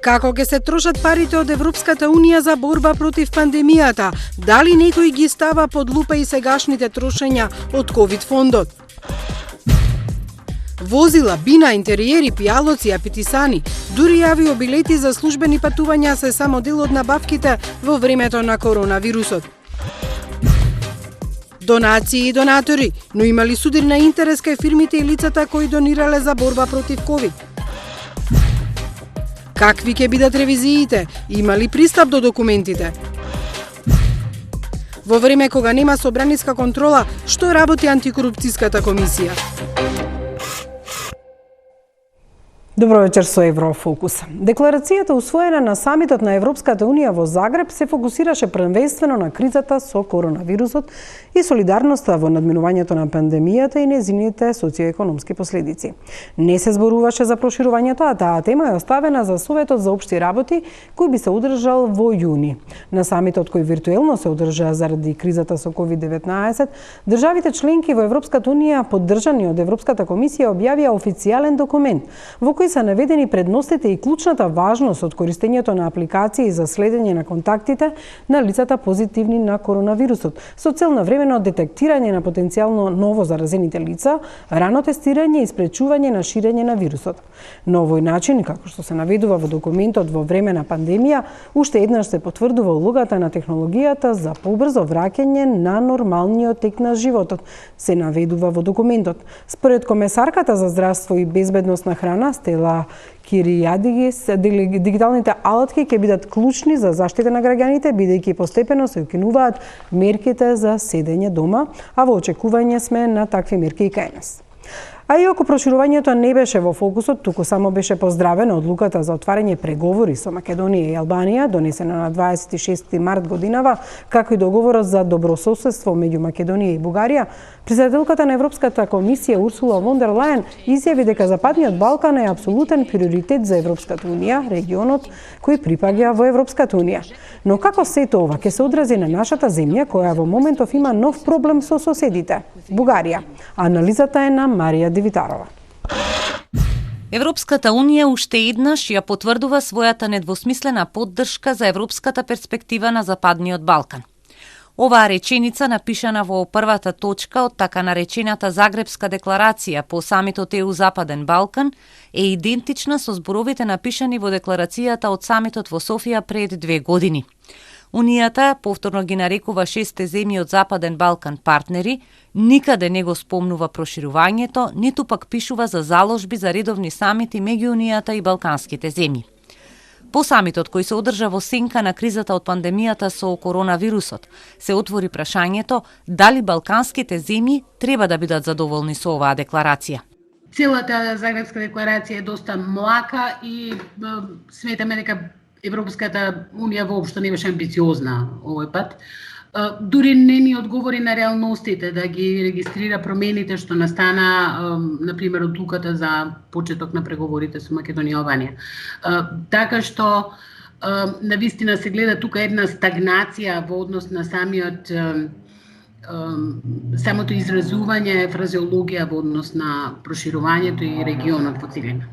Како ќе се трошат парите од Европската Унија за борба против пандемијата? Дали некој ги става под лупа и сегашните трошења од ковид фондот? Возила, бина, интериери, пијалоци, апетисани, дури и авиобилети за службени патувања се само дел од набавките во времето на коронавирусот. Донации и донатори, но имали судир на интерес кај фирмите и лицата кои донирале за борба против ковид? Какви ќе бидат ревизиите? Има ли пристап до документите? Во време кога нема собраниска контрола, што работи антикорупцијската комисија? Добро вечер со Еврофокус. Декларацијата усвоена на самитот на Европската Унија во Загреб се фокусираше првенствено на кризата со коронавирусот и солидарноста во надминувањето на пандемијата и незините социоекономски последици. Не се зборуваше за проширувањето, а таа тема е оставена за Советот за општи работи кој би се одржал во јуни. На самитот кој виртуелно се одржа заради кризата со COVID-19, државите членки во Европската Унија, поддржани од Европската комисија, објавија официјален документ во кој са наведени предностите и клучната важност од користењето на апликации за следење на контактите на лицата позитивни на коронавирусот, со цел на времено детектирање на потенцијално ново заразените лица, рано тестирање и спречување на ширење на вирусот. На овој начин, како што се наведува во документот во време на пандемија, уште еднаш се потврдува улогата на технологијата за побрзо враќање на нормалниот тек на животот, се наведува во документот. Според комесарката за здравство и безбедност на храна, Стела Киријадигис, дигиталните алатки ќе бидат клучни за заштита на граѓаните, бидејќи постепено се укинуваат мерките за седење дома, а во очекување сме на такви мерки и кај нас. А иако проширувањето не беше во фокусот, туку само беше поздравена одлуката за отварање преговори со Македонија и Албанија, донесена на 26 март годинава, како и договорот за добрососедство меѓу Македонија и Бугарија, председателката на Европската комисија Урсула фон дер Лајен изјави дека Западниот Балкан е апсолутен приоритет за Европската Унија, регионот кој припаѓа во Европската Унија. Но како сето ова ќе се одрази на нашата земја, која во моментов има нов проблем со соседите, Бугарија? Анализата е на Марија Дивитарова. Европската Унија уште еднаш ја потврдува својата недвосмислена поддршка за европската перспектива на Западниот Балкан. Оваа реченица, напишана во првата точка од така наречената Загребска декларација по самитот ЕУ Западен Балкан, е идентична со зборовите напишани во декларацијата од самитот во Софија пред 2 години. Унијата повторно ги нарекува 6 земји од Западен Балкан партнери, никаде не го спомнува проширувањето, ниту пак пишува за заложби за редовни самити меѓу Унијата и балканските земји. По самитот кој се одржа во сенка на кризата од пандемијата со коронавирусот, се отвори прашањето дали балканските земји треба да бидат задоволни со оваа декларација. Целата Загребска декларација е доста млака и сметаме дека Европската Унија воопшто не беше амбициозна овој пат. Дури не ни одговори на реалностите да ги регистрира промените што настана, например, одлуката за почеток на преговорите со Македонија и Албанија. Така што навистина се гледа тука една стагнација во однос на самото изразување фразеологија во однос на проширувањето и регионот во целина.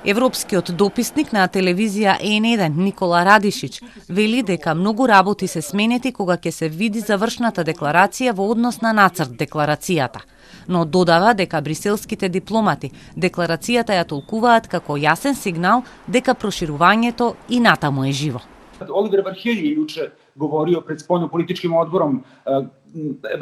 Европскиот дописник на телевизија N1 Никола Радишич вели дека многу работи се сменети кога ќе се види завршната декларација во однос на нацрт декларацијата, но додава дека бриселските дипломати декларацијата ја толкуваат како јасен сигнал дека проширувањето и натаму е живо. Оливер Вархељи јуче говорио пред спољнополитичким одбором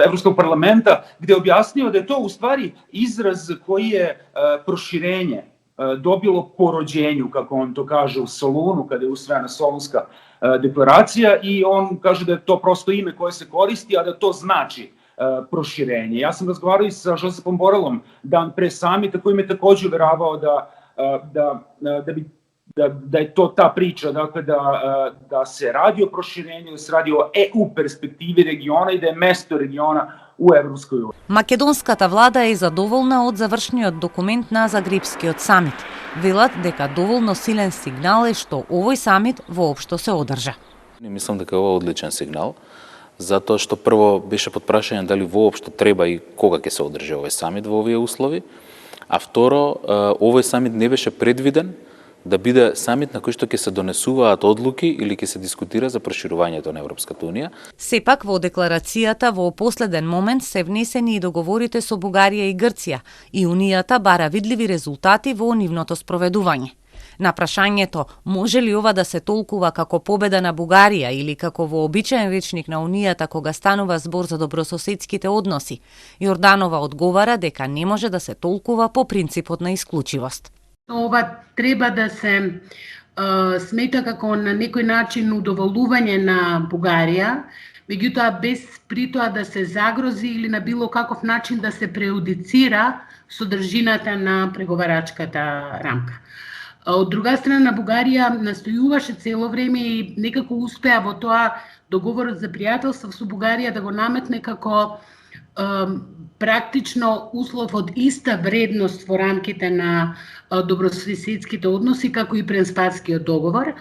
Европскog парламента, где објаснио да е тоа уствари израз кој е проширење dobilo po rođenju, kako on to kaže, u Solunu, kada je usvojena Solunska deklaracija, i on kaže da je to prosto ime koje se koristi, a da to znači proširenje. Ja sam razgovarao i sa Josepom Borelom dan pre samita, koji me takođe uveravao da je to ta priča, dakle da se radi o proširenju, da se radi o EU perspektivi regiona i da je mesto regiona u Европској Унија. Македонската влада е задоволна од завршниот документ на Загребскиот самит. Велат дека доволно силен сигнал е што овој самит воопшто се одржа. Мислам дека ова е одличен сигнал, затоа што прво беше под прашање дали воопшто треба и кога ќе се одржи овој самит во овие услови, а второ, овој самит не беше предвиден да биде самит на кој што ќе се донесуваат одлуки или ќе се дискутира за проширувањето на Европската унија. Сепак во декларацијата во последен момент се внесени и договорите со Бугарија и Грција и Унијата бара видливи резултати во нивното спроведување. На прашањето може ли ова да се толкува како победа на Бугарија или како вообичаен речник на Унијата кога станува збор за добрососедските односи, Јорданова одговара дека не може да се толкува по принципот на исклучивост. Ова треба да се смета како на некој начин удоволување на Бугарија, меѓутоа без при тоа да се загрози или на било каков начин да се преудицира содржината на преговарачката рамка. Од друга страна, Бугарија настојуваше цело време и некако успеа во тоа договорот за пријателство со Бугарија да го наметне како практично услов од иста вредност во рамките на добрососедските односи како и Пренспатскиот договор,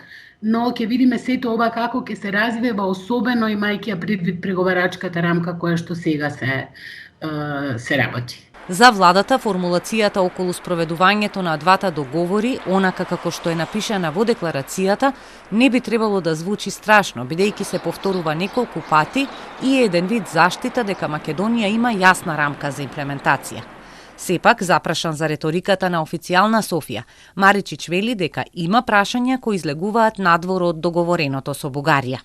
но ќе видиме сето ова како ќе се развива, особено имајќи предвид преговарачката рамка која што сега се работи. За владата, формулацијата околу спроведувањето на двата договори, онака како што е напишана во декларацијата, не би требало да звучи страшно, бидејќи се повторува неколку пати и е еден вид заштита дека Македонија има јасна рамка за имплементација. Сепак, запрашан за реториката на официјална Софија, Маричич вели дека има прашања кои излегуваат надвор од договореното со Бугарија.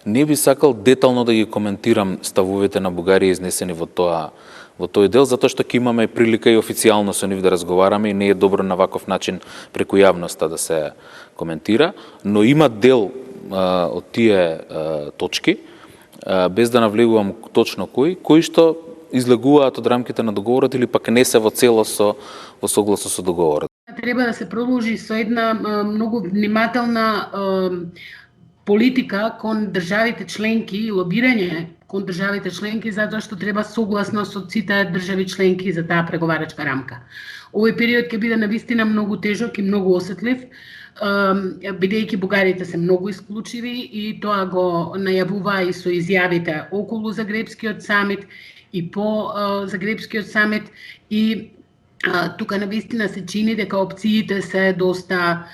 Не би сакал детално да ги коментирам ставовите на Бугарија изнесени во тој дел, затоа што ќе имаме прилика и официјално со нив да разговараме и не е добро на ваков начин преку јавноста да се коментира, но има дел од тие точки, без да навлегувам точно кои што излегуваат од рамките на договорот или пак не се во целост во согласно со договорот. Треба да се продолжи со една многу внимателна политика кон државите членки и лобирање кон државите членки, затоа што треба согласно со сите држави членки за таа преговарачка рамка. Овој период ќе биде навистина многу тежок и многу осетлив, бидејќи бугарите се многу исклучиви и тоа го најавува и со изјавите околу Загребскиот самит и по Загребскиот самит и тука навистина се чини дека опциите се доста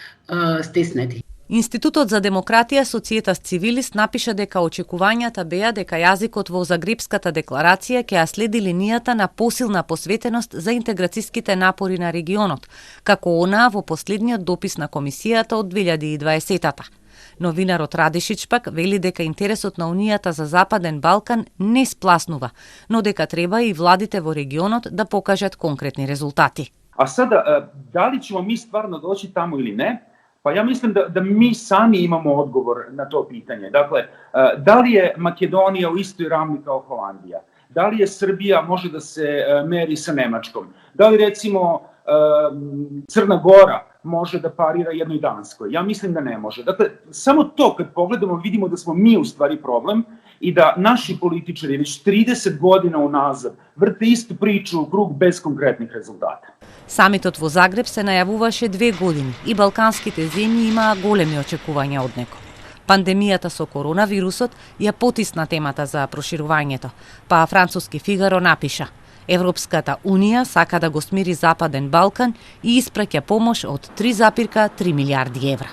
стеснети. Институтот за демократија Societas Civilis напиша дека очекувањата беа дека јазикот во Загребската декларација ќе ја следи линијата на посилна посветеност за интеграцијските напори на регионот, како онаа во последниот допис на комисијата од 2020-та. Новинарот Радишич пак вели дека интересот на Унијата за Западен Балкан не спласнува, но дека треба и владите во регионот да покажат конкретни резултати. А сада, дали ćemo mi stvarno doći tamo ili ne? Pa ja mislim da mi sami imamo odgovor na to pitanje. Dakle, da li je Makedonija u istoj ravni kao Holandija? Da li je Srbija može da se meri sa Nemačkom? Da li recimo Crna Gora može da parira jednoj Danskoj? Ja mislim da ne može. Dakle, samo to kad pogledamo vidimo da smo mi u stvari problem i da naši političari već 30 godina unazad vrte istu priču u krug bez konkretnih rezultata. Самитот во Загреб се најавуваше 2 години и балканските земји имаа големи очекувања од него. Пандемијата со коронавирусот ја потисна темата за проширувањето, па француски Фигаро напиша: Европската Унија сака да го смири Западен Балкан и испраќа помош од 3,3 милијарди евра.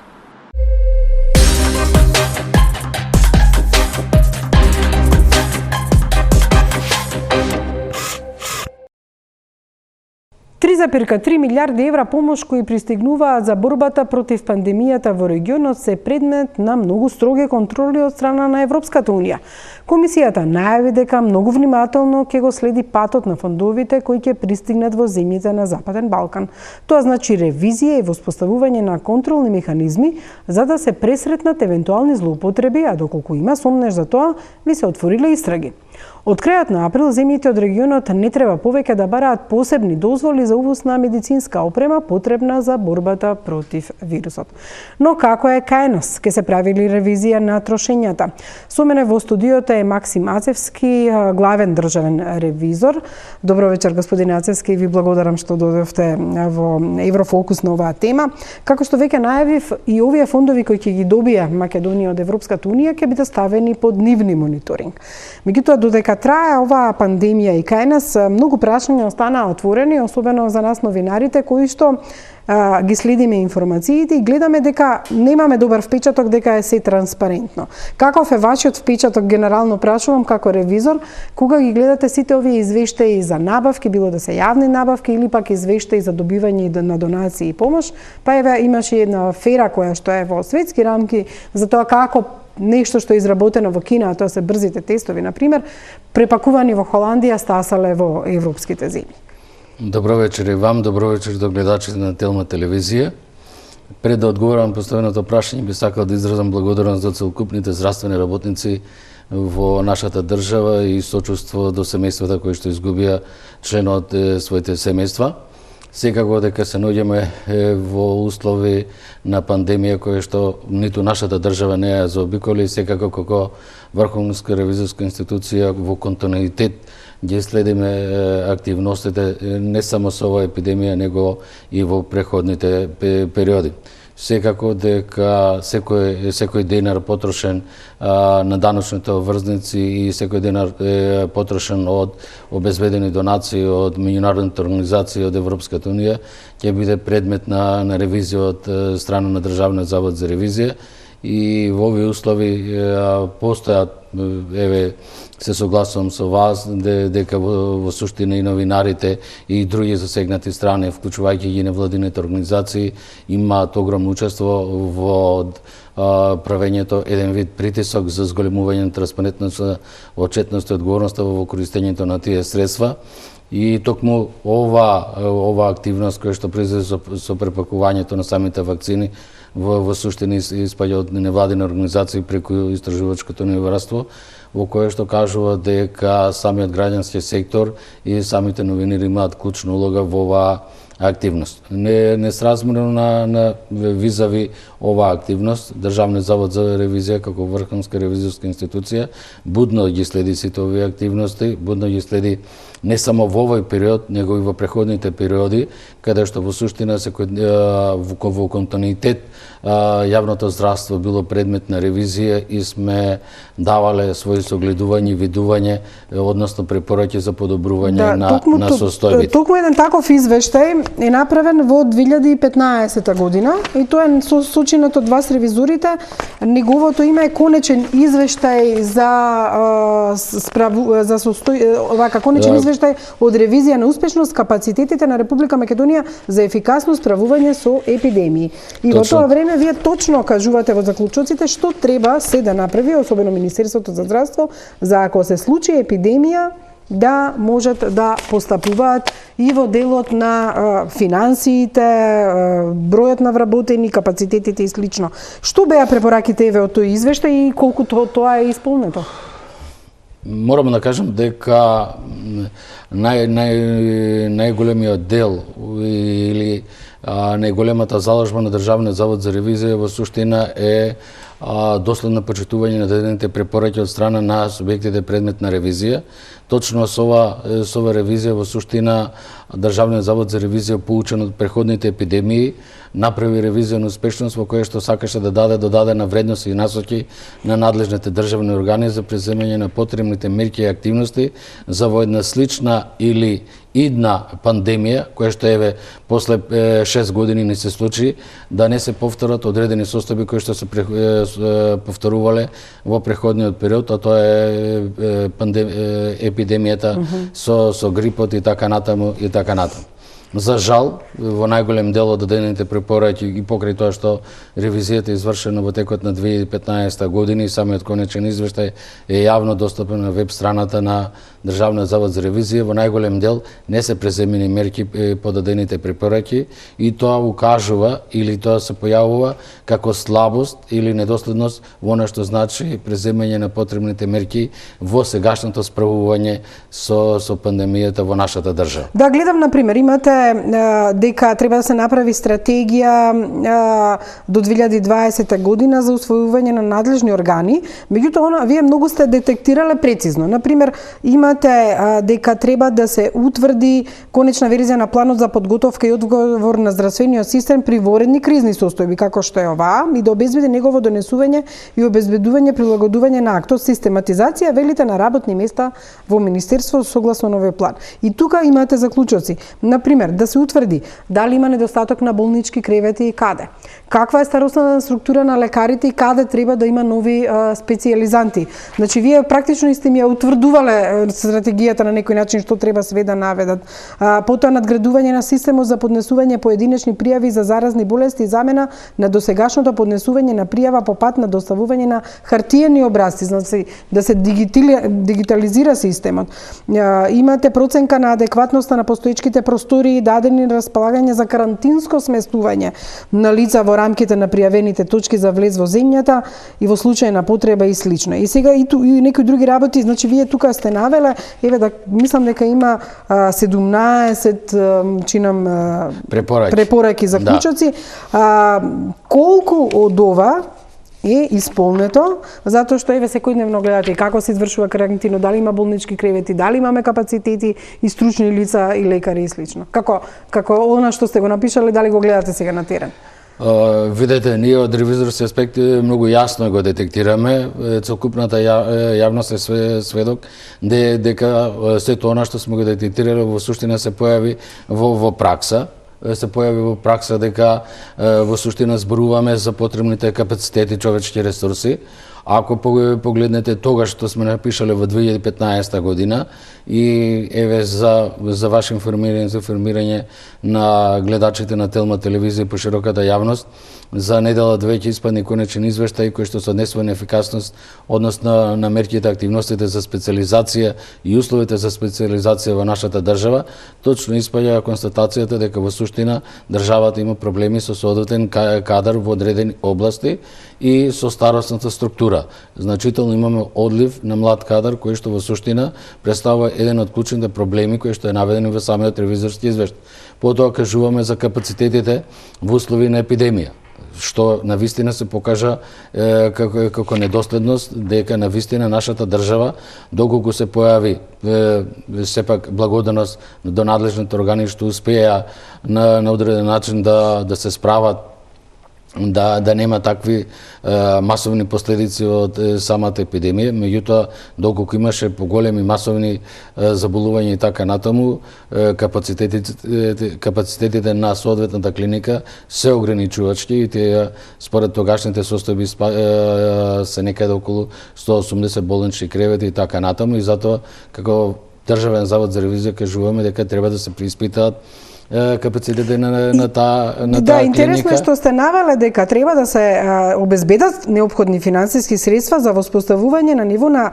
$3,3 милијарди евра помош кои пристигнуваат за борбата против пандемијата во регионот се предмет на многу строги контроли од страна на Европската Унија. Комисијата најави дека многу внимателно ќе го следи патот на фондовите кои ќе пристигнат во земјите на Западен Балкан. Тоа значи ревизија и воспоставување на контролни механизми за да се пресретнат евентуални злоупотреби, а доколку има сомнеш за тоа, ви се отвориле истраги. Од крајот на април земјите од регионот не треба повеќе да бараат посебни дозволи за увоз на медицинска опрема потребна за борбата против вирусот. Но како е кај нас? Ке се прави ли ревизија на трошењата? Со мене во студиото е Максим Ацевски, главен државен ревизор. Добро вечер, господин Ацевски, ви благодарам што дојдовте во Еврофокус на оваа тема. Како што веќе најавив, и овие фондови кои ќе ги добија Македонија од Европската Унија ќе бидат ставени под нивни мониторинг. Меѓутоа, до додека трае оваа пандемија и кај нас, многу прашања останаа отворени, особено за нас новинарите кои што ги следиме информациите и гледаме дека немаме добар впечаток дека е се транспарентно. Каков е вашиот впечаток, генерално прашувам како ревизор, кога ги гледате сите овие извештаи за набавки, било да се јавни набавки или пак извештаи за добивање на донации и помош, па еве имаше една афера која што е во светски рамки за тоа како нешто што е изработено во Кина, а тоа се брзите тестови, например, препакувани во Холандија стасале во европските земји. Добро вечер и вам, добро вечер до гледачите на Телма телевизија. Пред да одговорам поставеното прашање, би сакал да изразам благодарност за целокупните здравствени работници во нашата држава и сочувство до семејствата кои што изгубија член од своите семејства. Секако дека се наоѓаме во услови на пандемија која што ниту нашата држава не ја заобиколи, секако како Врховска ревизорска институција во континуитет ги следиме активностите не само со оваа епидемија, него и во преходните периоди. Секако дека секој денар потрошен на даночните обврзници и секој денар потрошен од обезбедени донации од меѓународните организации од Европската унија ќе биде предмет на ревизија од страна на Државниот завод за ревизија и во овие услови постојат, еве, се согласувам со вас дека во суштина и новинарите и други засегнати страни, вклучувајќи ги невладините организации, имаат огромно учество во правењето еден вид притисок за зголемување на транспарентност, отчетност и одговорноста во користењето на тие средства. И токму ова активност која што произлезе со препакувањето на самите вакцини во суштина испаѓа од невладини организации преку истражувачкото новинарство, во кое што кажува дека самиот граѓански сектор и самите новинари имаат клучна улога во оваа активност. Несразмерно на визави оваа активност, Државниот завод за ревизија како Врховска ревизорска институција будно ги следи сите овие активности, будно ги следи не само во овој период, него и во преходните периоди, каде што во суштина во континуитет јавното здравство било предмет на ревизија и сме давале своји согледувања и видување, односно препораки за подобрување на состојбите. Токму еден таков извештај е направен во 2015 година и тоа е сочинет од вас ревизорите. Неговото име е конечен извештај конечен извештај од ревизија на успешност капацитетите на Република Македонија за ефикасно справување со епидемии. И во тоа време вие точно кажувате во заклучоците што треба се да направи, особено Министерството за здравство, за ако се случи епидемија, да можат да постапуваат и во делот на финансиите, бројот на вработени, капацитетите и слично. Што беа препораките еве од тој извештај и колку тоа е исполнето? Морам да кажам дека најголемиот дел или најголемата заложба на Државниот завод за ревизија во суштина е доследно почитување на дадените препораки од страна на субјектите предмет на ревизија. Точно со ова ревизија во суштина Државниот завод за ревизија, поучен од преходните епидемии, направи ревизија на успешност во која што сакаше да даде додадена вредност и насоки на надлежните државни органи за преземање на потребните мерки и активности за во една слична или идна пандемија, која што еве после 6 години не се случи, да не се повторат одредени состојби кои што се повторувале во преходниот период, а тоа е епидемијата со грипот и така натаму и така натаму. За жал, во најголем дел од дадените препораки и покрај тоа што ревизијата е извршена во текот на 2015 година и самиот конечен извештај е јавно достапен на веб страната на Државниот завод за ревизија, во најголем дел не се преземени мерки по дадените препораки и тоа укажува или тоа се појавува како слабост или недоследност во она што значи преземање на потребните мерки во сегашното справување со пандемијата во нашата држава. Да, гледам, например, имате дека треба да се направи стратегија до 2020 година за усвојување на надлежни органи, меѓутоа вие многу сте детектирале прецизно. Например, имате дека треба да се утврди конечна верзија на планот за подготовка и одговор на здравствениот систем при воредни кризни состојби, како што е оваа, и да обезбеди негово донесување и обезбедување прилагодување на актот, систематизација велите на работни места во Министерство согласно новиот план. И тука имате заклучоци. Например, да се утврди дали има недостаток на болнички кревети и каде. Каква е старосна структура на лекарите и каде треба да има нови специјализанти. Значи, вие практично сте ми ја утврдувале стратегијата на некој начин што треба све да наведат. Потоа надградување на системот за поднесување поединечни пријави за заразни болести и замена на досегашното поднесување на пријава по пат на доставување на хартиени образци, значи да се дигитализира системот. Имате проценка на адекватноста на постоечките простории, дадени на располагање за карантинско сместување на лица во рамките на пријавените точки за влез во земјата и во случај на потреба и слично. И сега и некои други работи, значи вие тука сте навеле, еве да мислам дека има 17 чинам препораки заклучоци. Колку од ова е исполнето, затоа што еве секојдневно гледате како се извршува карантина, дали има болнички кревети, дали имаме капацитети и стручни лица и лекари и слично. Како она што сте го напишале, дали го гледате сега на терен? Видете, ние од ревизорски аспект многу јасно го детектираме. Целокупната јавност е сведок дека сето она што сме го детектирали во суштина се појави во пракса. Дека во суштина зборуваме за потребните капацитети човечки ресурси. Ако погледнете тогаш што сме напишале во 2015 година и еве за ваше информирање, за информирање на гледачите на Телма телевизија по широката јавност, за недела веќе испадни конечен извештај кој што се однесува на ефикасност односно на мерките, активностите за специализација и условите за специализација во нашата држава. Точно испаѓа констатацијата дека во суштина државата има проблеми со соодветен кадар во одредени области и со старосната структура. Значително имаме одлив на млад кадар кој што во суштина представува еден од клучните проблеми кој што е наведен во самиот ревизорски извештај. Потоа кажуваме за капацитетите во услови на епидемија, што навистина се покажа како недоследност, дека навистина нашата држава, доколку се појави сепак благодарност до надлежните органи што успеа на одреден начин да се справат, да нема такви масовни последици од самата епидемија, меѓутоа доколку имаше поголеми масовни заболувања и така натаму, капацитетите на соодветната клиника се ограничувачки и тие според тогашните состојби се некаде околу 180 болнични кревети и така натаму, и затоа како Државен завод за ревизија кажуваме дека треба да се преиспитаат капацитетите на таа клиника. Да, интересно е што сте навеле дека треба да се обезбедат неопходни финансиски средства за воспоставување на ниво на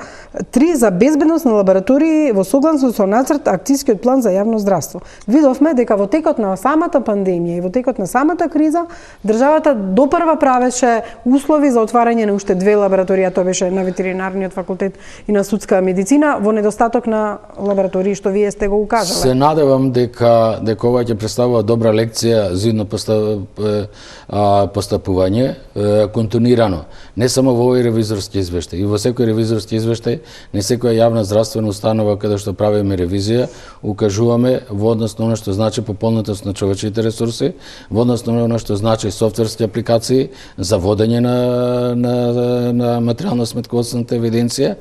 3 за безбедност на лаборатории во согласно со нацрт акцијскиот план за јавно здравство. Видовме дека во текот на самата пандемија и во текот на самата криза државата допрва правеше услови за отварање на уште 2 лаборатории, тоа беше на ветеринарниот факултет и на судска медицина во недостаток на лаборатории што вие сте го укажале. Се надевам дека ова ќе представува добра лекција за идно постапување континуирано, не само во овој ревизорски извештај, и во секој ревизорски извештај, не секоја јавна здравствена установа каде што правиме ревизија, укажуваме во однос на она што значи пополнетост на човечките ресурси, во однос на она што значи софтверски апликации за водење на материјално-сметководствената евиденција,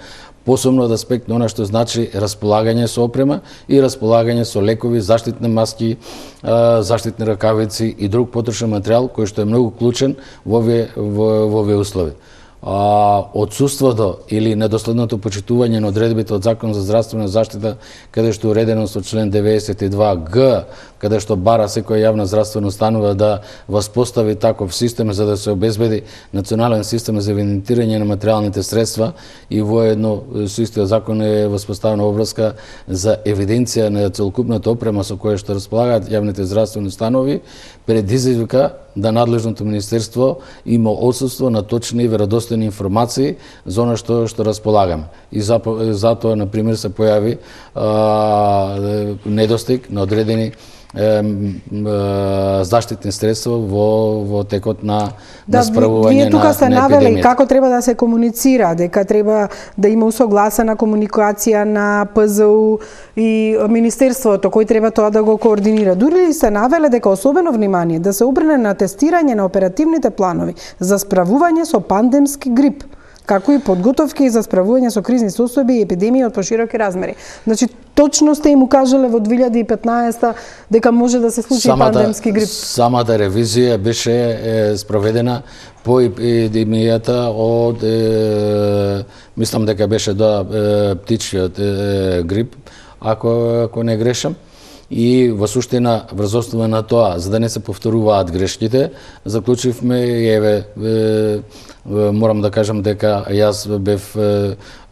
посебно од аспект на она што значи располагање со опрема и располагање со лекови, заштитни маски, заштитни ракавици и друг потрошен материјал кој што е многу клучен во овие услови. Отсуството или недоследното почитување на одредбите од Закон за здравствена заштита, каде што е уредено со член 92г, каде што бара секоја јавна здравствена установа да воспостави таков систем за да се обезбеди национален систем за евидентирање на материјалните средства, и воедно со истиот закон е воспоставена обврска за евиденција на целокупната опрема со која што располагаат јавните здравствени установи, предизвика да надлежното министерство има отсутство на точни и веродостојни информации за она што располагаме. И затоа, например, се појави недостиг на одредени заштитни средства во текот на справување вие тука сте навели епидемијата. како треба да се комуницира, дека треба да има усогласена комуникација на ПЗУ и Министерството кој треба тоа да го координира. Дури се навеле дека особено внимание да се обрне на тестирање на оперативните планови за справување со пандемски грип, како и подготовки за справување со кризни состојби и епидемии од пошироки размери. Значи, точно сте им укажале во 2015 дека може да се случи пандемски грип. Самата ревизија беше спроведена по епидемијата од мислам дека беше птичиот грип, ако не грешам. И во суштина врз основа на тоа, за да не се повторуваат грешките, заклучивме морам да кажам дека јас бев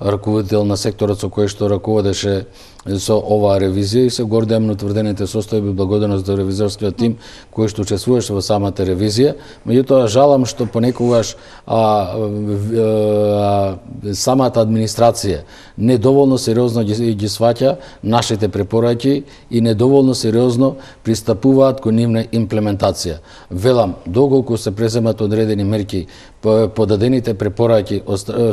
раководител на секторот со кој што раководеше со оваа ревизија и се гордеам на утврдените состојби благодарност до ревизорскиот тим кој што учествуваше во самата ревизија. Меѓутоа жалам што понекогаш самата администрација недоволно сериозно ги сваќа нашите препораки и недоволно сериозно пристапуваат кон нивна имплементација. Велам, доколку се преземат одредени мерки по дадените препораки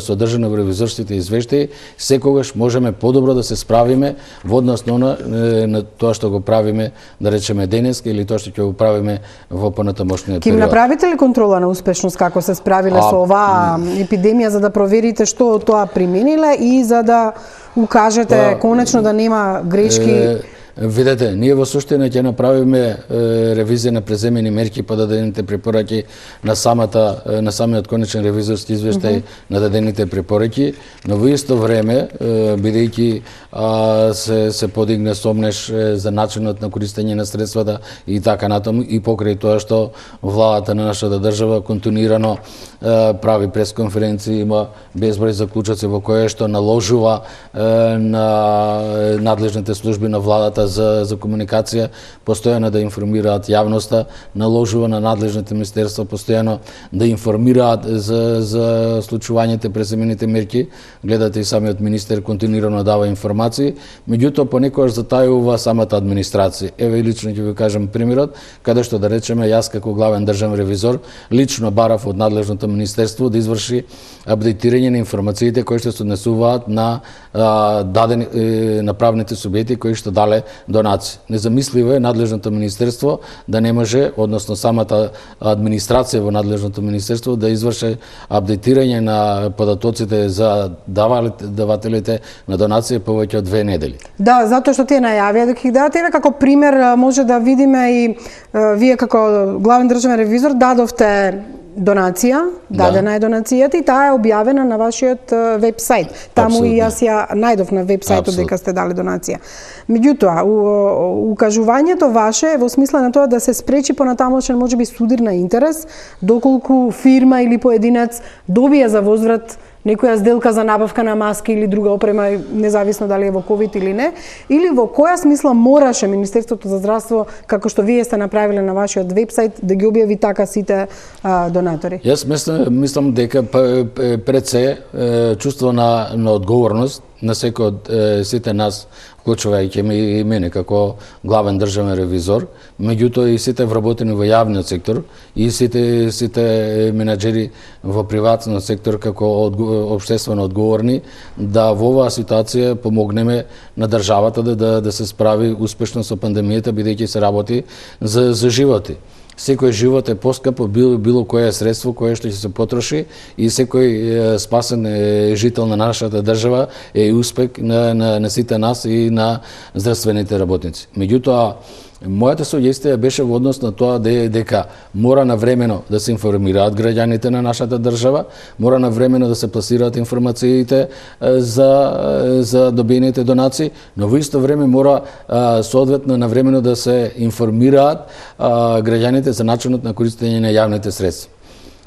содржани во ревизорските извештаи, секогаш можеме подобро да се справиме во однос на тоа што го правиме, да речеме денеска или тоа што ќе го правиме во понатамошниот период. Ќе направите ли контрола на успешност како се справиле со оваа епидемија за да проверите што од тоа примениле и за да укажете конечно да нема грешки? Видете, ние во суштина ќе направиме ревизија на преземени мерки по дадените препораки на самиот конечен ревизорски извештај на дадените препораки, но во исто време, бидејќи се подигне сомнеш за начинот на користење на средствата и така натаму, и покрај тоа што владата на нашата држава континуирано прави пресконференции, има безброј заклучоци во кои што наложува на надлежните служби на владата за комуникација постојано да информираат јавноста, наложува на надлежните министерства постојано да информираат за случувањето преземените мерки. Гледате и самиот министер континуирано дава информации, меѓутоа понекогаш затајува самата администрација. Еве лично ќе ви кажам примерот, каде што да речеме јас како главен државен ревизор лично барав од надлежното министерство да изврши апдейтирање на информациите кои што се однесуваат на дадени на правните субјекти кои што дале донации. Незамисливо е надлежното министерство да не може, односно самата администрација во надлежното министерство да изврши апдейтирање на податоците за давателите на донација повеќе од 2 недели. Да, затоа што тие најавија дека ги дадете, како пример може да видиме и вие како главен државен ревизор дадовте донација, дадена е донацијата и таа е објавена на вашиот веб-сайт. Таму и јас ја најдов на веб-сајтот дека сте дали донација. Меѓутоа, укажувањето ваше е во смисла на тоа да се спречи понатамошен можеби судир на интерес, доколку фирма или поединец добија за возврат некоја сделка за набавка на маски или друга опрема, независно дали е во ковид или не, или во која смисла мораше Министерството за здравство, како што вие сте направиле на вашиот веб-сајт, да ги објави така сите донатори? Јас мислам дека пред се чувство на одговорност на секој од сите нас, вклучувајќи и мене како главен државен ревизор, меѓутоа и сите вработени во јавниот сектор и сите менаџери во приватниот сектор како општествено одговорни, да во оваа ситуација помогнеме на државата да се справи успешно со пандемијата, бидејќи се работи за животи. Секој живот е поскапо, било кое средство кое што ќе се потроши и секој спасен жител на нашата држава е успех на сите нас и на здравствените работници. Меѓутоа, мојата сугестија беше во однос на тоа дека мора навремено да се информираат граѓаните на нашата држава, мора навремено да се пласираат информациите за добиените донации, но во исто време мора соодветно навремено да се информираат граѓаните за начинот на користење на јавните средства.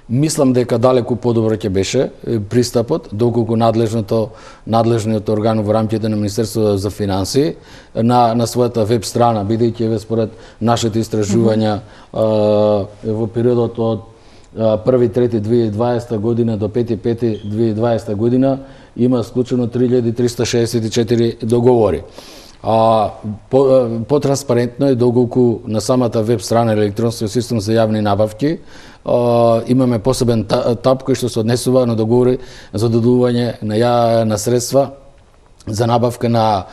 Мислам дека далеку подобро ќе беше пристапот, доколку надлежниот орган во рамките на Министерството за финансии на својата веб страна, бидејќи според нашите истражувања во периодот од 1.3.2020 година до 5.5.2020 година има склучено 3364 договори. По-транспарентно е доколку на самата веб страна или електронски систем за јавни набавки имаме посебен таб кој што се однесува на договори за додување на средства за набавка на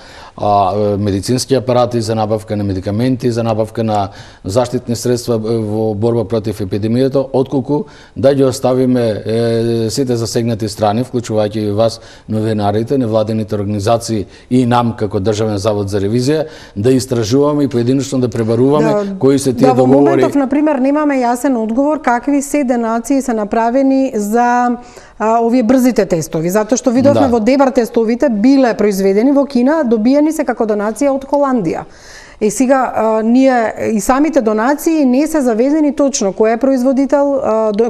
медицински апарати, за набавка на медикаменти, за набавка на заштитни средства во борба против епидемијата, отколку да ги оставиме сите засегнати страни, вклучувајќи и вас, новинарите, невладените организации и нам како Државен завод за ревизија, да истражуваме и поединечно да пребаруваме кои се тие договори. Во моментов, например, немаме јасен одговор какви се денации се направени за овие брзите тестови, затоа што видовме во Дебар тестовите биле произведени во Кина, добиени се како донација од Холандија. И сега ние и самите донации не се заведени точно кој е производител,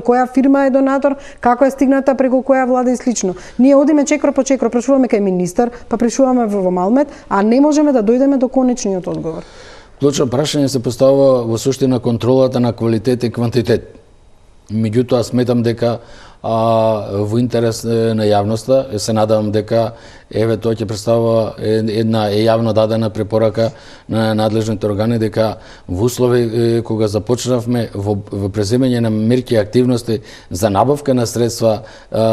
која фирма е донатор, како е стигната преку која влада и слично. Ние одиме чекор по чекор, прашуваме кај министар, па прашуваме во Малмет, а не можеме да дојдеме до конечниот одговор. Клучно прашање се поставува во суштина контролата на квалитет и квантитет. Меѓутоа сметам дека во интерес на јавноста, се надевам дека тоа ќе представува една јавно дадена препорака на надлежните органи дека во услови кога започнавме во преземање на мерки и активности за набавка на средства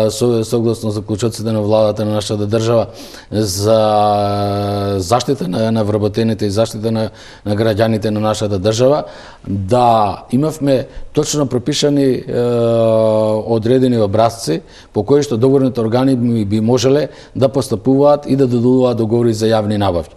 согласно заклучоците на владата на нашата држава за заштита на вработените и заштита на граѓаните на нашата држава, да имавме точно пропишани одредени образци по кои што договорните органи би можеле да постапуваат и да додадуваат договори за јавни набавки.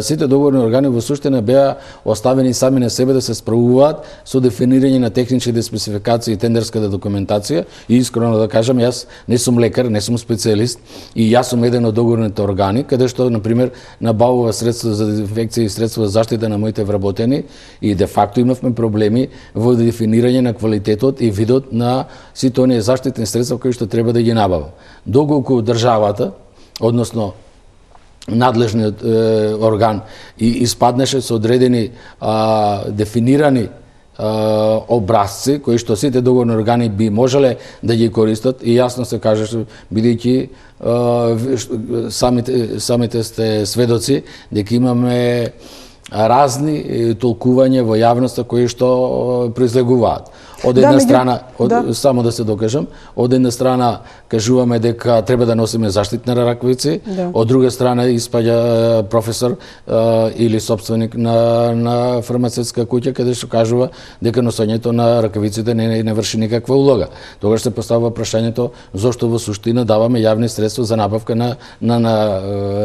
Сите договорни органи во суштина беа оставени сами на себе да се справуваат со дефинирање на техничките спецификации и тендерската документација. И искрено да кажам, јас не сум лекар, не сум специјалист и јас сум еден од договорните органи каде што на пример набавува средства за дезинфекција и средства за заштита на моите вработени и де факто имавме проблеми во дефинирање на квалитетот и видот на сите оние заштитни средства кои што треба да ги набава. Доколку државата, односно надлежниот орган и испаднеше со одредени дефинирани образци кои што сите договорни органи би можеле да ги користат и јасно се кажеше бидејќи самите сте сведоци дека имаме разни толкувања во јавноста кои што произлегуваат. Од една страна, само да се докажам, од една страна кажуваме дека треба да носиме заштитни ракавици, од друга страна испаѓа професор или собственик на фармацевтска куќа каде што кажува дека носењето на ракавиците не врши никаква улога. Тогаш се поставува прашањето зошто во суштина даваме јавни средства за набавка на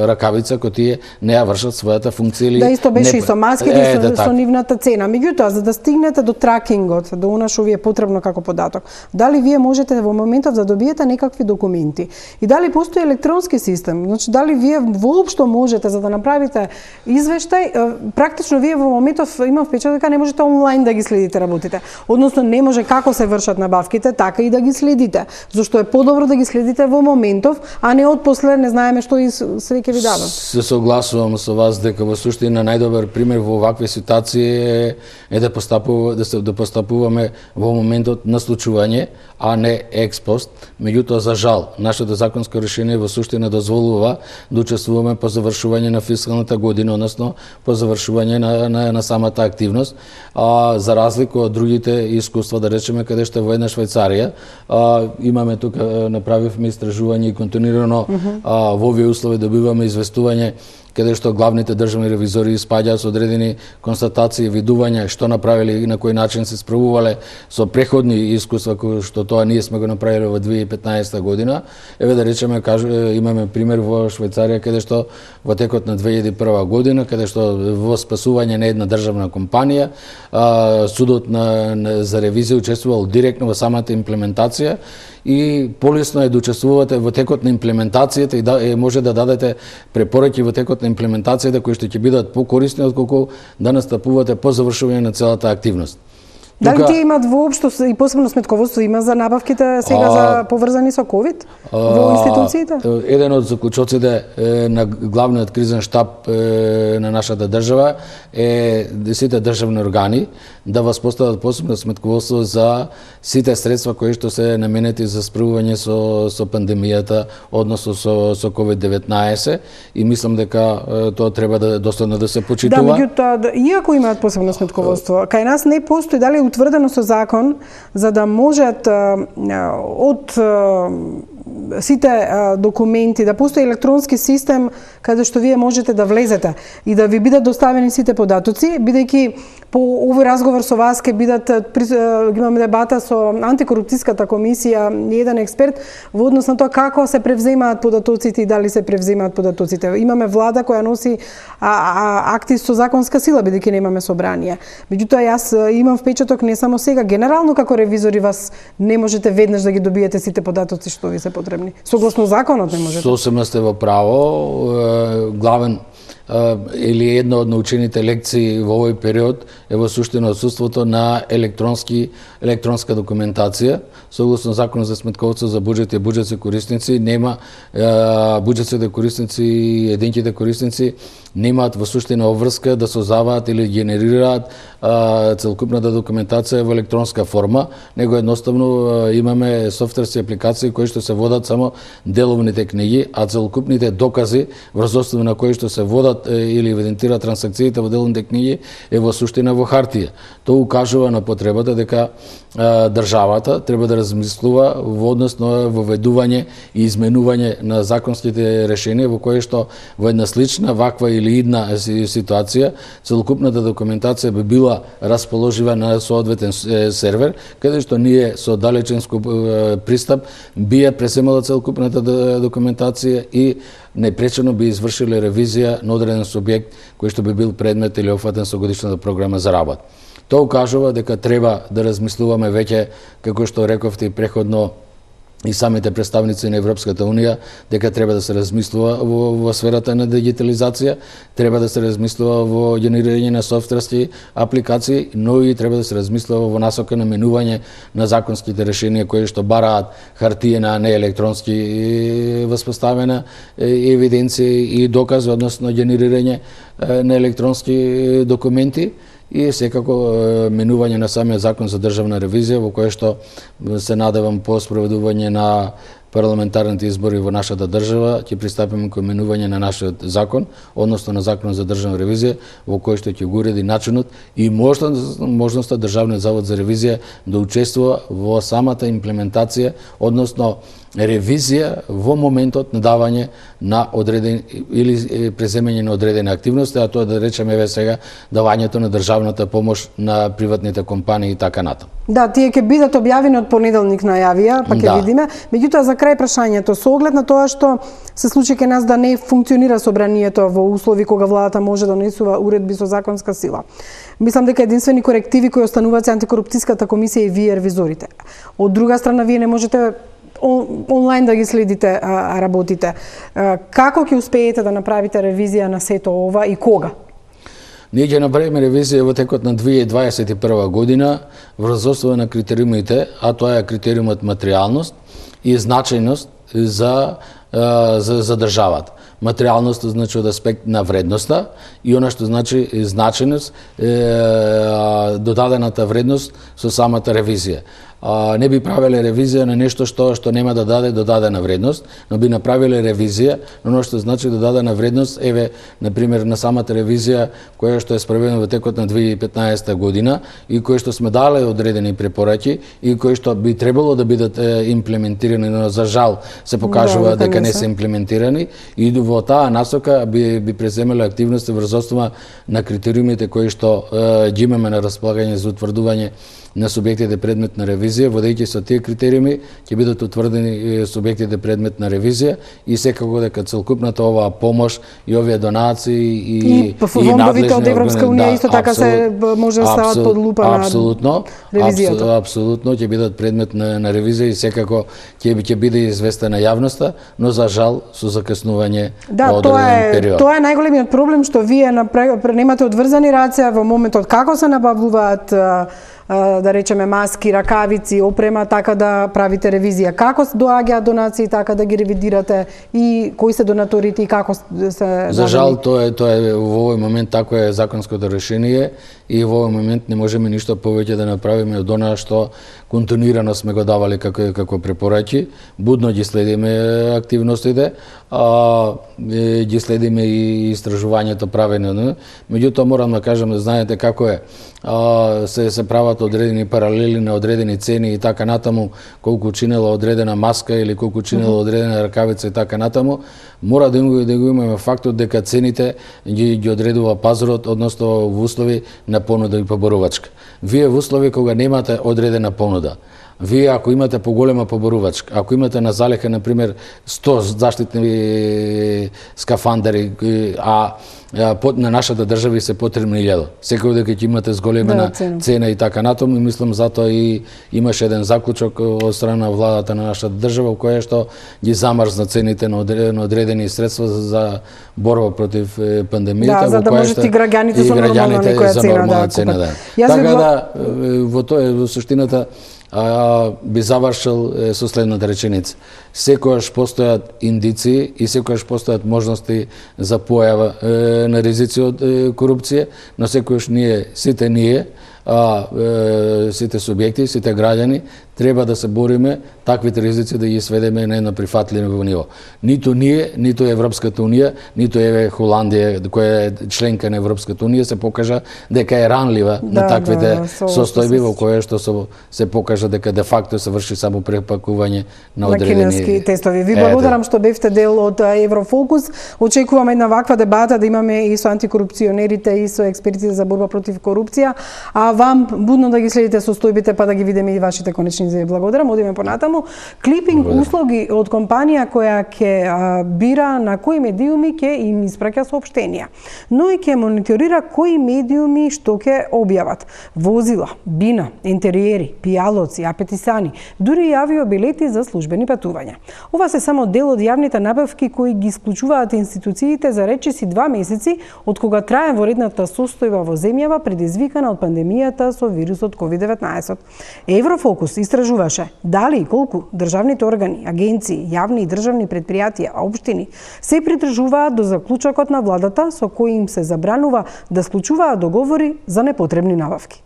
ракавица кои тие не ја вршат својата функција или да исто беше и со маските со нивната цена. Меѓутоа за да стигнете до тракингот, до она што ви е потребно како податок, дали вие можете во моментов да добиете некакви документи и дали постои електронски систем, значи дали вие воопшто можете за да направите извештај, практично вие во моментов имам впечаток дека не можете онлайн да ги следите работите. Односно не може како се вршат набавките, така и да ги следите. Зошто е подобро да ги следите во моментов, а не отпосле не знаеме што и све ќе ви дава. Се согласувам со вас дека во суштина најдобар пример во вакви ситуации е да постапуваме во моментот на случување, а не експост. Меѓутоа, за жал, нашето законско решение во суштина дозволува да учествуваме по завршување на фискалната година, односно по завршување на самата активност, за разлика од другите искуства, да речеме, каде што во една Швајцарија, имаме тука, направивме истражување и континуирано во овие услови добиваме известување каде што главните државни ревизори испаѓаат со одредени констатации и видувања што направиле и на кој начин се справувале со преходни искуства кои што тоа ние сме го направиле во 2015 година. Еве да речеме, имаме пример во Швајцарија каде што во текот на 2001 година, каде што во спасување на една државна компанија, судот за ревизија учествувал директно во самата имплементација и полесно е да учествувате во текот на имплементацијата и може да дадете препораки во текот на имплементацијата кои што ќе бидат покорисни отколку да настапувате по завршување на целата активност. Дали тие имаат воопшто и посебно сметководство има за набавките сега за поврзани со ковид во институциите? Еден од заклучоците на главниот кризен штаб на нашата држава е сите државни органи да воспостават посебно сметководство за сите средства кои што се наменети за справување со пандемијата, односно со COVID-19, и мислам дека тоа треба да достојно да се почитува. Да, меѓутоа, иако имаат посебно сметководство, кај нас не постои дали утврдено со закон за да можат од сите документи да постои електронски систем каде што вие можете да влезете и да ви бидат доставени сите податоци, бидејќи по овој разговор со вас ќе бидат имаме дебата со антикорупцијската комисија и еден експерт во однос на тоа како се превземаат податоците и дали се превземаат податоците. Имаме влада која носи акти со законска сила бидејќи немаме собрание. Меѓутоа јас имам впечаток не само сега, генерално како ревизори вас не можете веднаш да ги добиете сите податоци што ви се потребни. Согласно законот не можете. Сосема сте во право. Главен или една од научените лекции во овој период е во суштина отсуството на електронска документација. Согласно Законот за сметководство за буџет и буџетски корисници нема буџетските корисници и единките корисници немаат во суштина обврска да создаваат или генерираат целокупната документација во електронска форма, него едноставно имаме софтверски апликации кои што се водат само деловните книги, а целокупните докази врз основа на кои што се водат или евидентираат трансакциите во деловните книги е во суштина во хартија. Тоа укажува на потребата дека државата треба да размислува во однос на воведување и изменување на законските решенија во кои што во една слична ваква или идна ситуација целокупната документација би била расположива на соодветен сервер, каде што ние со далеченско пристап би ја пресемала целокупната документација и непречено би извршиле ревизија на одреден субјект кој што би бил предмет или опфатен со годишната програма за работа. Тоа укажува дека треба да размислуваме веќе, како што рековте и преходно и самите представници на Европската Унија, дека треба да се размислува во сферата на дигитализација, треба да се размислува во генерирање на софтверски апликации, но и треба да се размислува во насока на менување на законските решенија кои што бараат хартиена, а не електронски воспоставена евиденција и докази, односно генерирање на електронски документи, и секако менување на самиот закон за државна ревизија, во кое што се надевам по спроведување на парламентарните избори во нашата држава, ќе пристапиме кон менување на нашиот закон, односно на законот за државна ревизија, во кој што ќе го уреди начинот и можноста Државниот завод за ревизија да учествува во самата имплементација, односно ревизија во моментот на давање на одредени или преземање на одредени активности, а тоа да речеме еве сега давањето на државната помош на приватните компании и така натаму. Да, тие ќе бидат објавени од понеделник најавија, па ќе видиме. Меѓутоа за крај прашањето, со оглед на тоа што се случи кај нас да не функционира собранието во услови кога владата може да донесува уредби со законска сила. Мислам дека единствени корективи кои остануваат се антикорупцијската комисија и вие ревизорите. Од друга страна, вие не можете онлайн да ги следите работите. Како ќе успеете да направите ревизија на сето ова и кога? Ние ќе направиме ревизија во текот на 2021 година врз основа на критериумите, а тоа е критериумот материјалност и значајност за државата. Материјалност значи од аспект на вредноста и она што значи значајност, додадената вредност со самата ревизија. Не би правеле ревизија на нешто што нема да даде додадена вредност, но би направиле ревизија на оно што значи додадена вредност, еве, например, на самата ревизија која што е спроведена во текот на 2015 година и која што сме дале одредени препораки и кои што би требало да бидат имплементирани, но за жал се покажува дека не се имплементирани, и во таа насока би преземеле активности врз основа на критериумите кои што ги имаме на располагање за утврдување на субјектите предмет на ревизија, водејќи со тие критериуми ќе бидат утврдени субјектите предмет на ревизија и секако дека целокупната оваа помош и овие донации и фондовите од Европска унија исто така се може да стават под лупа на ревизијата. Апсолутно ќе бидат предмет на ревизија и секако ќе биде известена јавноста, но за жал со закъснување во одреден период. Тоа е најголемиот проблем што вие немате одврзани рација во моментот како се набавуваат да речеме маски, ракавици, опрема, така да правите ревизија. Како доаѓаат донации, така да ги ревидирате и кои се донаторите и како се... За жал, тоа е во овој момент тако е законското решение и во овој момент не можеме ништо повеќе да направиме од она што континуирано сме го давали како препораки. Будно ги следиме активностите, ги следиме и истражувањето правено. Меѓутоа морам да кажам, знаете како е. Се прават одредени паралели на одредени цени и така натаму, колку чинела одредена маска или колку чинела одредена ракавица и така натаму. Мора да го имаме фактот дека цените ги одредува пазарот, односно во услови на понуда и поборувачка. Вие во услови кога немате одредена понуда, вие ако имате поголема поборувачка, ако имате на залеха, например, 100 заштитни скафандери, на нашата држава се потребни 1000. Секој дека ќе имате зголемена цена и така натаму, и мислам затоа и имаше еден заклучок од страна на владата на нашата држава, која што ги замрзна цените на одредени средства за борба против пандемијата, за да можат и граѓаните со нормална цена да купат. Така да во суштината би завршил со следната реченица. Секогаш постојат индиции и секогаш постојат можности за појава на ризици од корупција, но секогаш сите ние, сите субјекти, сите граѓани, треба да се бориме таквите ризици да ги сведеме на едно прифатливо ниво. Ниту ние, ниту Европската унија, ниту Холандија, која е членка на Европската унија, се покажа дека е ранлива на таквите состојби во која што се покажа дека де факто се врши само препакување на одредени тестови. Ви благодарам што бевте дел од Еврофокус. Очекуваме една ваква дебата да имаме и со антикорупционерите и со експертите за борба против корупција. А вам будно да ги следите состојбите па да ги видиме и вашите конечни изјави. Благодарам. Одиме понатаму. Клипинг услуги од компанија која ќе бира на кои медиуми ќе им испраќа соопштенија, но и ќе мониторира кои медиуми што ќе објават. Возила, бина, интериери, пијалоци, апетисани, дури и авиобилети за службени патувања. Ова се само дел од јавните набавки кои ги исклучуваат институциите за речиси 2 месеци од кога трае воредната состојба во земјава предизвикана од пандемијата со вирусот COVID-19. Еврофокус истражуваше дали и колку државните органи, агенции, јавни и државни предпријатија, општини се придржуваат до заклучокот на владата со кој им се забранува да склучуваат договори за непотребни набавки.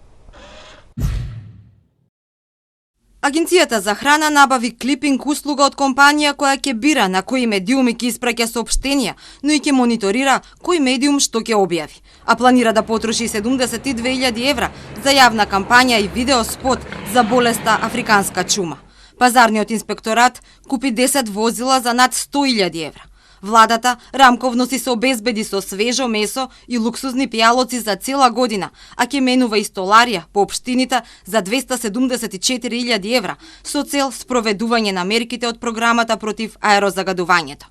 Агенцијата за храна набави клипинг услуга од компанија која ќе бира на кои медиуми ќе испраќа соопштенија, но и ќе мониторира кој медиум што ќе објави. А планира да потроши 72.000 евра за јавна кампања и видеоспот за болеста африканска чума. Пазарниот инспекторат купи 10 возила за над 100.000 евра. Владата рамковно си се обезбеди со свежо месо и луксузни пијалоци за цела година, а ќе менува и столарија по општините за 274.000 евра со цел спроведување на мерките од програмата против аерозагадувањето.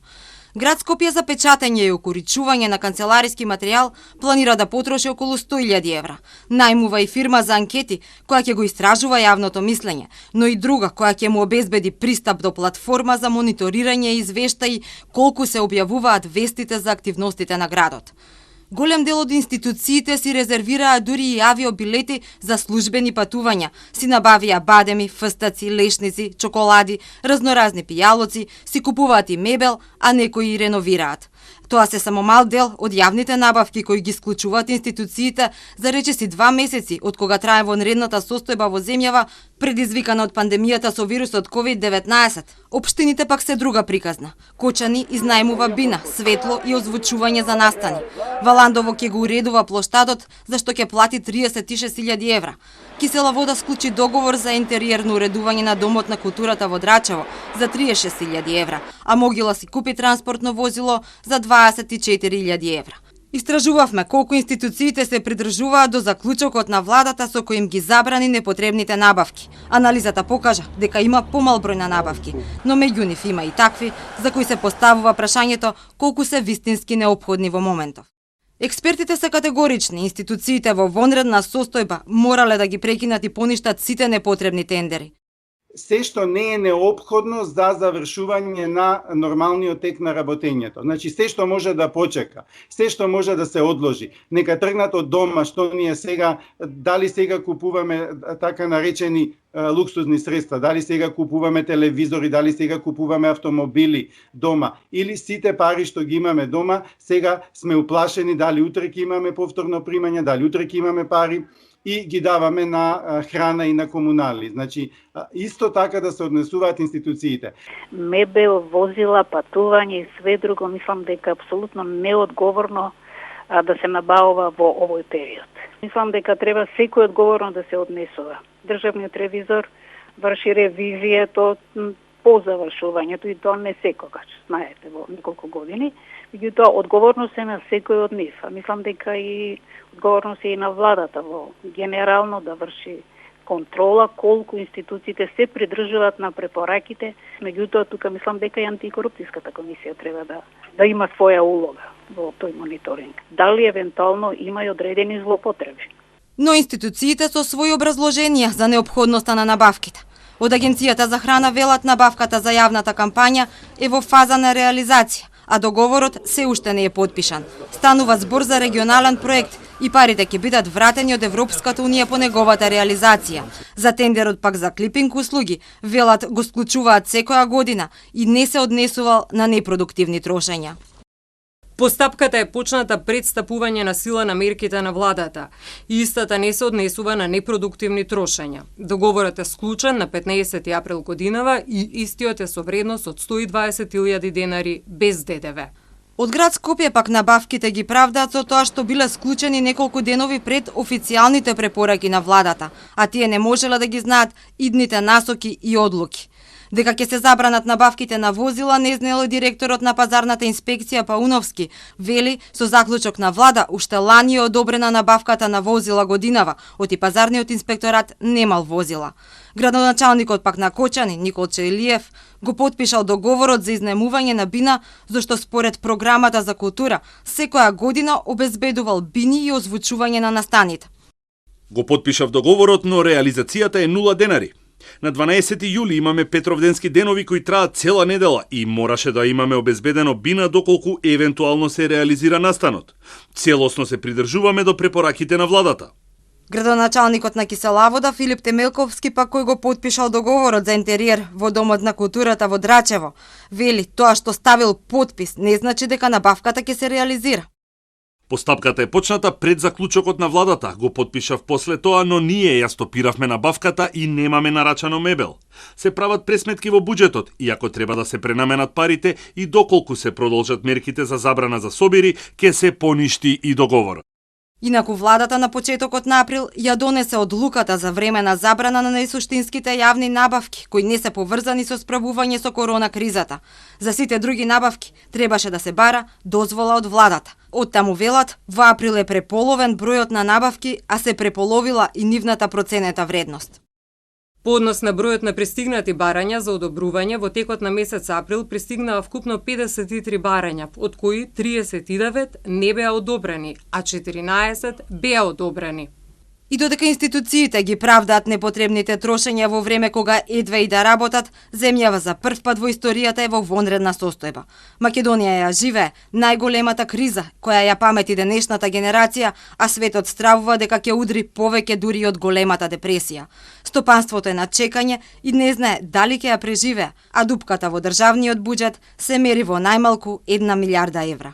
Град Скопје за печатење и укоричување на канцелариски материјал планира да потроши околу 100.000 евра. Најмува и фирма за анкети која ќе го истражува јавното мислење, но и друга која ќе му обезбеди пристап до платформа за мониторирање и извештаи колку се објавуваат вестите за активностите на градот. Голем дел од институциите си резервираа дури и авиобилети за службени патувања, си набавија бадеми, фстаци, лешници, чоколади, разноразни пијалоци, си купуваат и мебел, а некои и реновираат. Тоа се само мал дел од јавните набавки кои ги склучуваат институциите за речиси 2 месеци од кога трае вонредната состојба во земјава предизвикана од пандемијата со вирусот COVID-19. Општините пак се друга приказна. Кочани изнајмува бина, светло и озвучување за настани. Валандово ќе го уредува плоштадот за што ќе плати 36.000 евра. Кисела вода склучи договор за интериерно уредување на Домот на културата во Драчево за 36.000 евра, а Могила си купи транспортно возило за 24.000 евра. Истражувавме колку институциите се придржуваат до заклучокот на владата со кој им ги забрани непотребните набавки. Анализата покажа дека има помал број на набавки, но меѓу нив има и такви за кои се поставува прашањето колку се вистински неопходни во моментов. Експертите се категорични, институциите во вонредна состојба морале да ги прекинат и поништат сите непотребни тендери. се што не е неопходно за завршување на нормалниот тек на работењето. Значи, се што може да почека, се што може да се одложи, нека тргнат од дома, што ние сега, дали сега купуваме така наречени луксузни средства, дали сега купуваме телевизори, дали сега купуваме автомобили дома, или сите пари што ги имаме дома, сега сме уплашени дали утре ќе имаме повторно примање, дали утре ќе имаме пари, и ги даваме на храна и на комунали. Значи, исто така да се однесуваат институциите. Мебел, возила, патување и све друго, мислам дека е апсолутно неодговорно да се набавува во овој период. Мислам дека треба секој одговорно да се однесува. Државниот ревизор врши ревизијето по завршувањето и тоа не секогаш, знаете, во неколку години. Меѓутоа, одговорност е на секој од нив. Мислам дека и одговорност е и на владата во генерално да врши контрола колку институциите се придржуваат на препораките. Меѓутоа, тука мислам дека и антикорупцијската комисија треба да има своја улога во тој мониторинг. Дали евентуално има и одредени злоупотреби. Но институциите со своји образложенија за неопходноста на набавките. Од Агенцијата за храна велат набавката за јавната кампања е во фаза на реализација, а договорот се уште не е подпишан. Станува збор за регионален проект и парите ќе бидат вратени од Европската унија по неговата реализација. За тендерот пак за клипинг услуги, велат го склучуваат секоја година и не се однесувал на непродуктивни трошења. Постапката е почната пред стапување на сила на мерките на владата и истата не се однесува на непродуктивни трошења. Договорот е склучен на 15 април годинава и истиот е со вредност од 120.000 денари без ДДВ. Од град Скопје пак набавките ги правдаат со тоа што биле склучени неколку денови пред официјалните препораки на владата, а тие не можеле да ги знаат идните насоки и одлуки. Дека ќе се забранат набавките на возила, не знаел директорот на пазарната инспекција Пауновски. Вели, со заклучок на влада, уште лани е одобрена набавката на возила годинава, оти пазарниот инспекторат немал возила. Градоначалникот пак на Кочани, Никол Чаилиев, го потпишал договорот за изнемување на бина, зашто според програмата за култура, секоја година обезбедувал бини и озвучување на настаните. Го потпишав договорот, но реализацијата е 0 денари. На 12 јули имаме Петровденски денови кои траат цела недела и мораше да имаме обезбедено бина доколку евентуално се реализира настанот. Целосно се придржуваме до препораките на владата. Градоначалникот на Кисела вода Филип Темелковски пак кој го потпишал договорот за интериер во Домот на културата во Драчево, вели тоа што ставил потпис не значи дека набавката ќе се реализира. Постапката е почната пред заклучокот на владата, го потпишав после тоа, но ние ја стопиравме набавката и немаме нарачано мебел. Се прават пресметки во буџетот, иако треба да се пренаменат парите и доколку се продолжат мерките за забрана за собири, ќе се поништи и договорот. Инаку владата на почетокот на април ја донесе одлуката за времена забрана на најсуштинските јавни набавки, кои не се поврзани со справување со корона кризата. За сите други набавки требаше да се бара дозвола од владата. Од таму велат, во април е преполовен бројот на набавки, а се преполовила и нивната проценета вредност. По однос на бројот на пристигнати барања за одобрување, во текот на месец април пристигнаа вкупно 53 барања, од кои 39 не беа одобрени, а 14 беа одобрени. И додека институциите ги правдаат непотребните трошења во време кога едва и да работат, земјава за прв пат во историјата е во вонредна состојба. Македонија ја живее најголемата криза, која ја памети денешната генерација, а светот стравува дека ќе удри повеќе дури од големата депресија. Стопанството е на чекање и не знае дали ќе ја преживее, а дупката во државниот буџет се мери во најмалку 1 милијарда евра.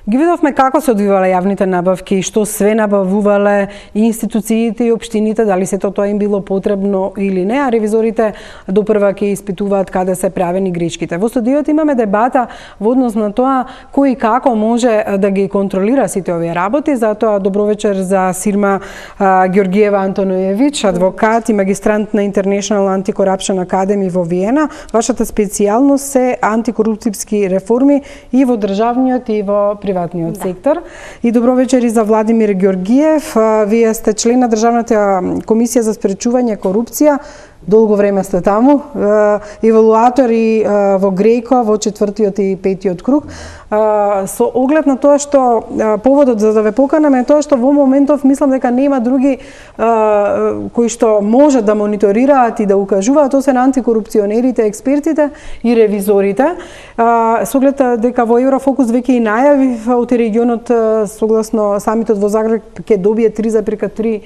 Ги видовме како се одвивале јавните набавки и што све набавувале и институциите и општините, дали сето тоа им било потребно или не, а ревизорите допрва ќе испитуваат каде се правени грешките. Во студиот имаме дебата во однос на тоа кој и како може да ги контролира сите овие работи, затоа добро вечер за Сирма Георгиева Антоноевич, адвокат и магистрант на International Anti-Corruption Academy во Виена. Вашата специјалност е антикорупцијски реформи и во државниот и во приватниот сектор. И добро вечер и за Владимир Георгиев. Вие сте член на Државната комисија за спречување корупција. долго време сте таму, евалуатори во Греко во 4-тиот и 5-тиот круг. Со оглед на тоа што поводот за да ве поканеме е тоа што во моментов мислам дека нема други кои што може да мониторираат и да укажуваат освен антикорупционерите, експертите и ревизорите. Со оглед дека во Еврофокус веќе и најави од регионот согласно самитот во Загреб ќе добие 3,3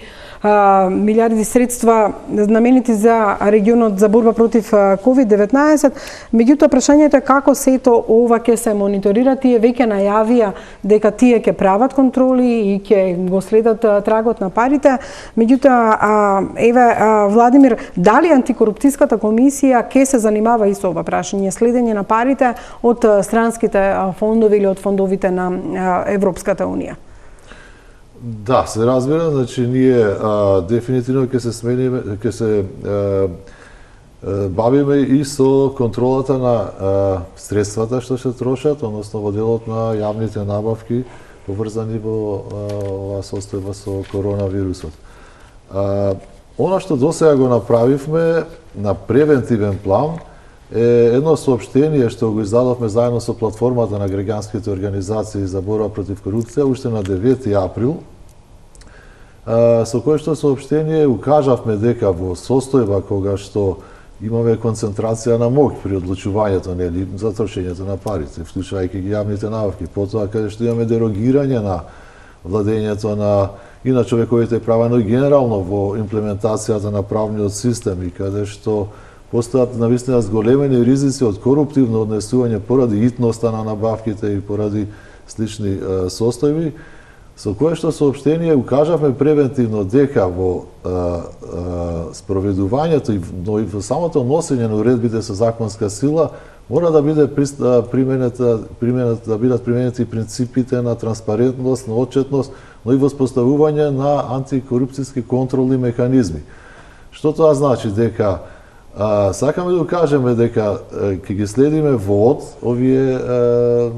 милиарди средства наменети за регионот за борба против COVID-19. Меѓутоа прашањето е како сето ова ќе се мониторира. Тие веќе најавија дека тие ќе прават контроли и ќе го следат трагот на парите. Меѓутоа, еве, Владимир, дали антикорупцијската комисија ќе се занимава и со ова прашање, следење на парите од странските фондови или од фондовите на Европската унија? Да, се разбира, значи ние дефинитивно ќе се бавиме и со контролата на средствата што се трошат, односно во делот на јавните набавки поврзани во оваа состојба со коронавирусот. Она што досега го направивме на превентивен план е едно соопштение што го издадовме заедно со платформата на граѓанските организации за борба против корупција уште на 9 април, со кое што соопштение укажавме дека во состојба кога што имаме концентрација на моќ при одлучувањето, нели, за трошењето на парите, вклучувајќи ги јавните набавки, потоа каде што имаме дерогирање на владењето и на човековите права, но и генерално во имплементацијата на правниот систем и каде што постојат навистина зголемени ризици од коруптивно однесување поради итноста на набавките и поради слични состојби, со кое што соопштение укажавме превентивно дека во спроведувањето и во самото носење на уредбите со законска сила мора да биде да бидат применети принципите на транспарентност, на отчетност, но и воспоставување на антикорупцијски контролни механизми. Што тоа значи? Дека сакаме да кажеме дека ќе ги следиме во овие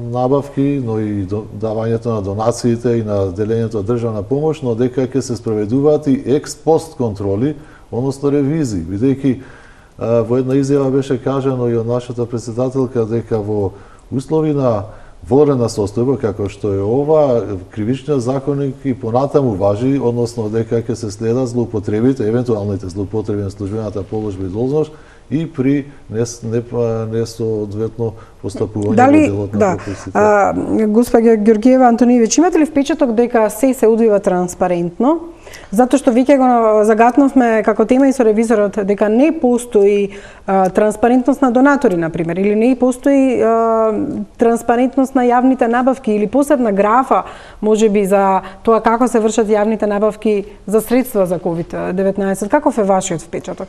набавки, но и давањето на донациите и на делењето на државна помош, но дека ќе се спроведуваат и експост контроли, односно ревизии, бидејќи во една изјава беше кажано и од нашата претседателка дека во услови на ворена состојба како што е ова, кривичниот законник и понатаму важи, односно дека ќе се следат злоупотребите, евентуалните злоупотреби на службената положба и должност и при несоодветно постапување во делот на прописите. Госпоѓа Ѓорѓиева Антониевич, имате ли впечаток дека се одвива транспарентно? Затоа што веќе го загатнавме како тема и со ревизорот дека не постои транспарентност на донатори, например, или не постои транспарентност на јавните набавки или посебна графа, можеби за тоа како се вршат јавните набавки за средства за COVID-19. Каков е вашиот впечаток?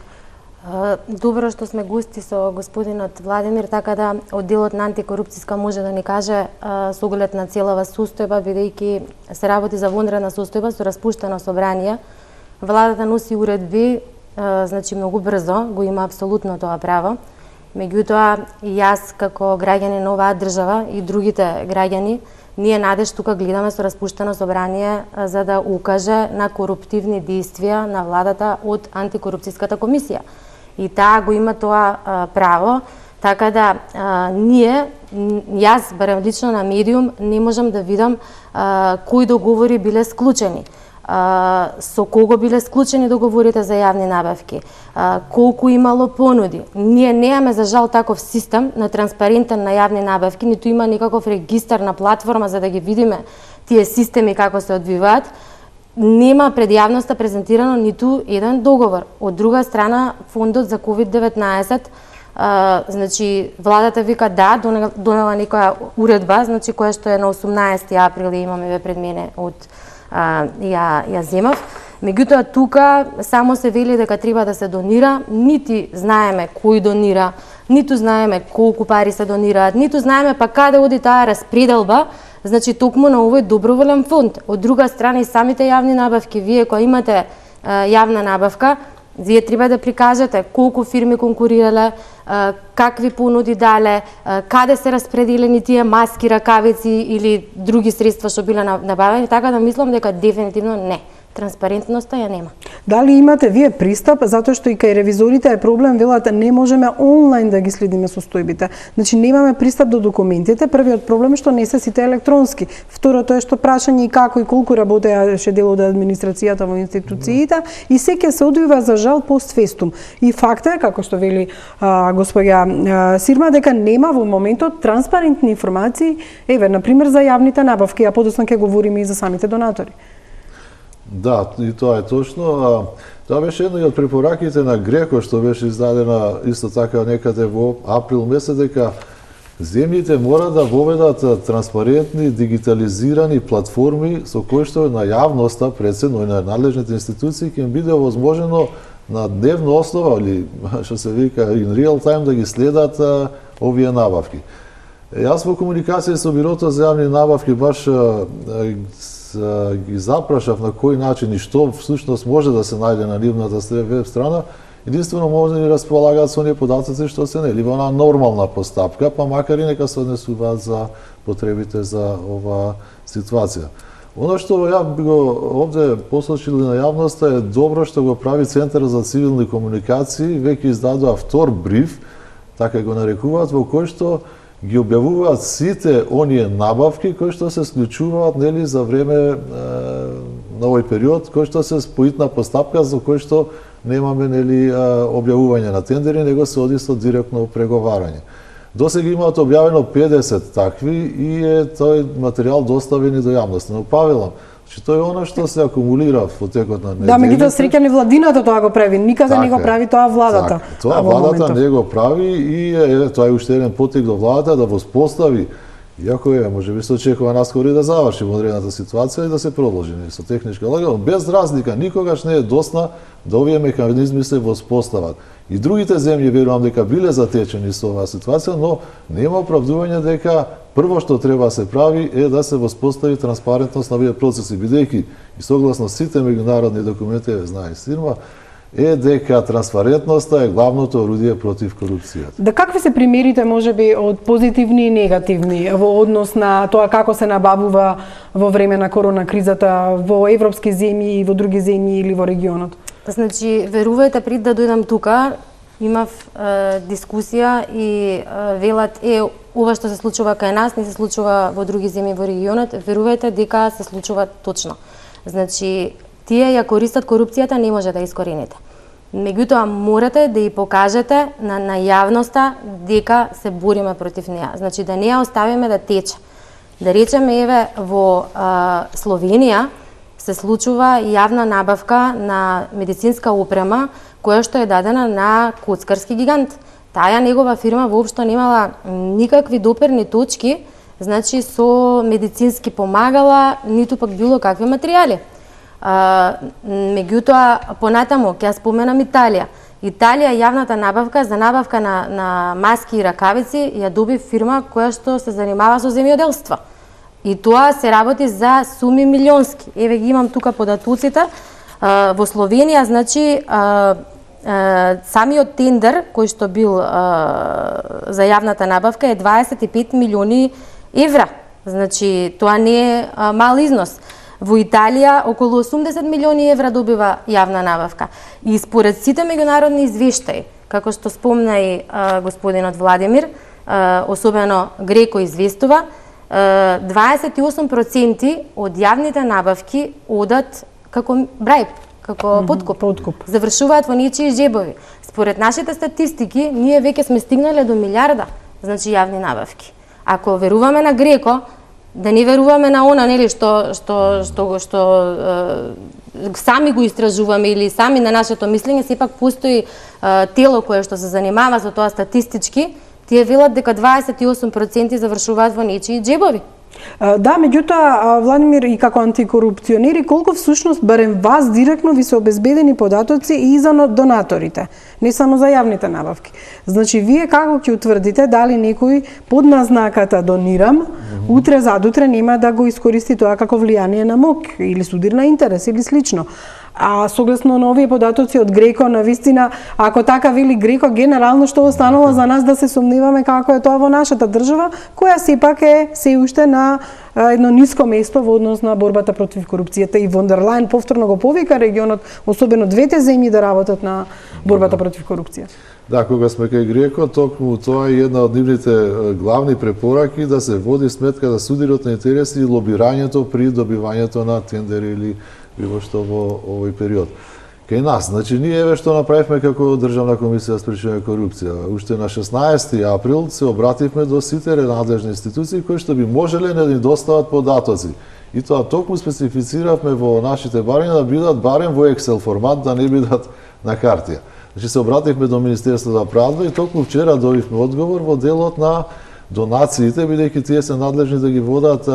Добро што сме гости со господинот Владимир, така да одделот на антикорупцијска може да ни каже со оглед на целава состојба, бидејќи се работи за вонредна состојба со распуштено собрание. Владата носи уредби, значи многу брзо, го има апсолутно тоа право. Меѓутоа, и јас како граѓани на оваа држава и другите граѓани, ние надеж тука гледаме со распуштено собрание за да укаже на коруптивни действија на владата од антикорупцијската комисија. И таа го има тоа право, така да јас, барем лично на медиум, не можам да видам кои договори биле склучени, со кого биле склучени договорите за јавни набавки, колку имало понуди. Ние немаме за жал таков систем на транспарентен на јавни набавки, ниту има никаков регистар на платформа за да ги видиме тие системи како се одвиваат. Нема пред јавноста презентирано ниту еден договор. Од друга страна, фондот за COVID-19, значи владата вика да, донела некоја уредба, значи која што е на 18 април имаме пред мене од ја земав. Меѓутоа тука само се вели дека треба да се донира, нити знаеме кој донира, ниту знаеме колку пари се донираат, ниту знаеме па каде оди таа распределба, значи токму на овој доброволен фонд. Од друга страна и самите јавни набавки, вие кои имате јавна набавка, вие треба да прикажете колку фирми конкурирале, какви понуди дале, каде се распределени тие маски, ракавици или други средства што биле набавени, така да мислам дека дефинитивно не. транспарентноста ја нема. Дали имате вие пристап, затоа што и кај ревизорите е проблем, велат не можеме онлайн да ги следиме состојбите. Значи немаме пристап до документите. Првиот проблем е што не се сите електронски. Второто е што прашање и како и колку работеше дел од администрацијата во институциите и секој се одвива за жал постфестум. И факт е, како што вели господја Сирма, дека нема во моментот транспарентни информации, еве на пример за јавните набавки, а подоцна ќе говориме и за самите донатори. Да, и тоа е точно. Тоа беше една од препораките на Греко што беше издадена исто така некаде во април месец, дека земјите мора да воведат транспарентни, дигитализирани платформи со кои што на јавноста, председно и на надлежните институции ќе им биде возможно на дневна основа или што се вика in real time да ги следат овие набавки. Јас во комуникација со Бирото за јавни набавки баш ги запрашав на кој начин и што всушност може да се најде на нивната веб страна. Единствено може да ни располагаат со оние податоци што се нели во една нормална постапка, па макар и нека се однесуваат за потребите за оваа ситуација. Оно што ја би го овде посочил на јавноста е добро што го прави Центар за цивилни комуникации, веќе издадува втор бриф, така го нарекуваат, во кој што ги објавуваат сите оние набавки кои што се склучуваат нели за време на овој период, кои што се споитна постапка за кој што немаме нели објавување на тендери, него се оди со директно преговарање. Досега имаат објавено 50 такви и е тој материјал доставен и до јавност. Но павелам, че тоа е оно што се акумулира во текот на неделите. Да, меѓутоа среќа не владината тоа го прави, никаде не го прави тоа владата. Тоа владата не го прави и тоа е уште еден потик до владата да воспостави, иако може би се очекува наскоро и да заврши модерната ситуација и да се продолжи со техничка лага, без разлика, никогаш не е досна да овие механизми се воспостават. И другите земји верувам дека биле затечени со оваа ситуација, но нема оправдување дека прво што треба да се прави е да се воспостави транспарентност на овие процеси, бидејќи и согласно сите меѓународни документи, знае Сирма, е дека транспарентноста е главното орудие против корупцијата. Да какви се примерите можеби од позитивни и негативни во однос на тоа како се набавува во време на корона кризата во европски земји и во други земји или во регионот? Значи, верувајте, пред да дојдам тука, имав дискусија и велат ова што се случува кај нас не се случува во други земји во регионот, верувајте дека се случува точно. Значи, тие ја користат корупцијата, не може да искорените. Меѓутоа, морате да ја покажете на јавноста дека се бориме против неа. Значи, да не ја оставиме да тече. Да речеме, еве, во Словенија се случува јавна набавка на медицинска опрема која што е дадена на коцкарски гигант. Таа негова фирма воопшто немала никакви доперни точки, значи со медицински помагала, ниту пак било какви материјали. Меѓутоа, понатаму, ќе споменам Италија. Италија јавната набавка за набавка на маски и ракавици ја доби фирма која што се занимава со земјоделство. И тоа се работи за суми милионски. Еве ги имам тука податоците. Во Словенија, значи, самиот тендер кој што бил за јавната набавка е 25 милиони евра. Значи, тоа не е мал износ. Во Италија околу 80 милиони евра добива јавна набавка. И според сите меѓународни извештаи, како што спомна и господинот Владимир, особено Греко известува, 28% од јавните набавки одат како брајб, како подкуп. Завршуваат во нечии џебови. Според нашите статистики, ние веќе сме стигнале до милиарда, значи јавни набавки. Ако веруваме на Греко, да не веруваме на она, нели, што сами го истражуваме или сами на нашето мислење, сепак постои тело кое што се занимава со тоа статистички, тие велат дека 28% завршуваат во нечии џебови. Да, меѓутоа, Владимир, и како антикорупционери, колку всушност барем вас директно ви се обезбедени податоци и за донаторите, не само за јавните набавки. Значи, вие како ќе утврдите дали некој под назнаката донирам, утре задутре нема да го искористи тоа како влијание на мок или судир на интерес или слично. А согласно на овие податоци од Греко, навистина, ако така вели Греко, генерално што останува за нас да се сомневаме како е тоа во нашата држава, која сепак е се уште на едно ниско место во однос на борбата против корупцијата, и Фон дер Лајен повторно го повика регионот, особено двете земји, да работат на борбата против корупција. Да, кога сме кај Греко, токму тоа е една од нивните главни препораки, да се води сметка за судирот на интереси и лобирањето при добивањето на тендери или било што во овој период. Кај нас, значи ние еве што направивме како Државна комисија за спречување корупција. Уште на 16 април се обративме до сите надлежни институции кои што би можеле да ни достават податоци. И тоа токму специфициравме во нашите барања да бидат барем во Excel формат, да не бидат на хартија. Значи се обративме до Министерството за правда и токму вчера добивме одговор во делот на донациите, бидејќи тие се надлежни да ги водат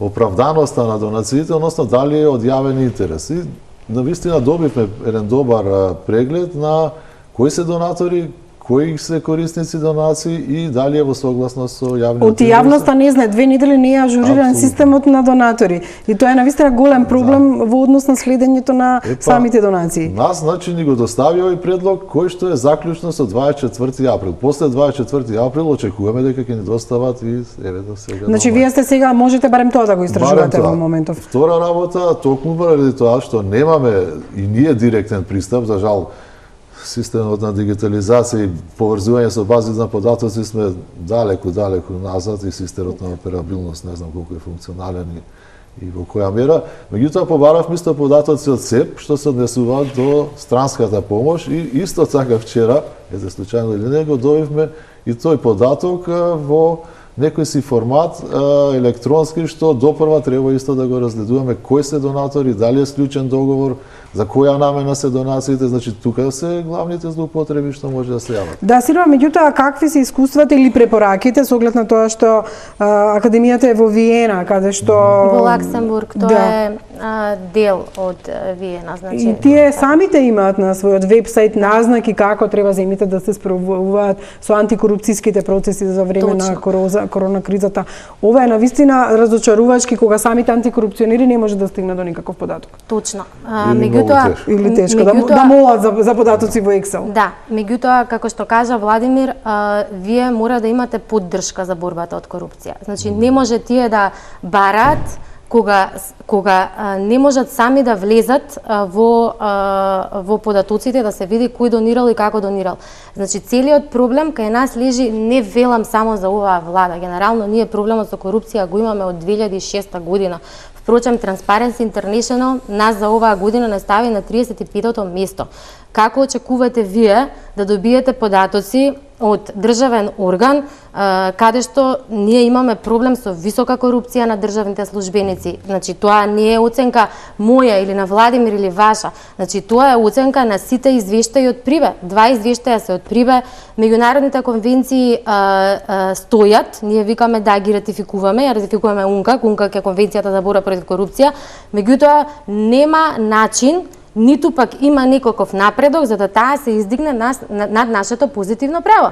оправданоста на донациите, односно дали е од јавен интерес. И навистина добивме еден добар преглед на кои се донатори, кои се корисници донации и дали е во согласност со јавниот интерес. Од јавноста не знае, 2 недели не е ажуриран системот на донатори. И тоа е навистина голем проблем во однос на следењето на самите донации. Нас, значи, ни го достави овој предлог кој што е заклучно со 24 април. После 24 април очекуваме дека ќе ни достават и еве до сега. Значи вие сте сега можете барем тоа да го истражувате во моментов. Втора работа, токму заради тоа што немаме и ние директен пристап, за жал, системот на дигитализација и поврзување со бази на податоци сме далеку назад и системот на операбилност не знам колку е функционален и во која мера. Меѓутоа побаравме исто податоци од СЕП што се однесуваат до странската помош и исто така вчера, ете случајно или не, го добивме и тој податок во некој си формат електронски, што допрва треба исто да го разгледуваме кои се донатори, дали е склучен договор, за која намена се донациите, значи тука се главните злоупотреби што може да се јават. Да, Силва, меѓутоа какви се искуствата или препораките со оглед на тоа што академијата е во Виена, каде што во Лаксембург, тоа е дел од Виена, значи. И тие самите имаат на својот вебсайт назнаки како треба земјите да се справуваат со антикорупцијските процеси за време на корона кризата. Ова е навистина разочарувачки кога самите антикорупционери не може да стигнат до никаков податок. Точно. Или тешко да молат за податоци во Excel. Да, меѓутоа како што кажа Владимир, вие мора да имате поддршка за борбата од корупција. Значи не може тие да барат кога не можат сами да влезат во податоците, да се види кој донирал и како донирал. Значи целиот проблем кај нас лежи, не велам само за оваа влада, генерално ние проблемот со корупција го имаме од 2006 година. Впрочем, Transparency International нас за оваа година не стави на 35-то место. Како очекувате вие да добиете податоци од државен орган, каде што ние имаме проблем со висока корупција на државните службеници? Значи, тоа не е оценка моја или на Владимир или ваша. Значи, тоа е оценка на сите извештаи од ПРИБЕ. 2 извештаја се од ПРИБЕ. Меѓународните конвенции стојат, ние викаме да ги ратификуваме, ја ратификуваме УНКАК е конвенцијата за борба против корупција, меѓутоа нема начин ниту пак има некаков напредок за да таа се издигне над нашето позитивно право.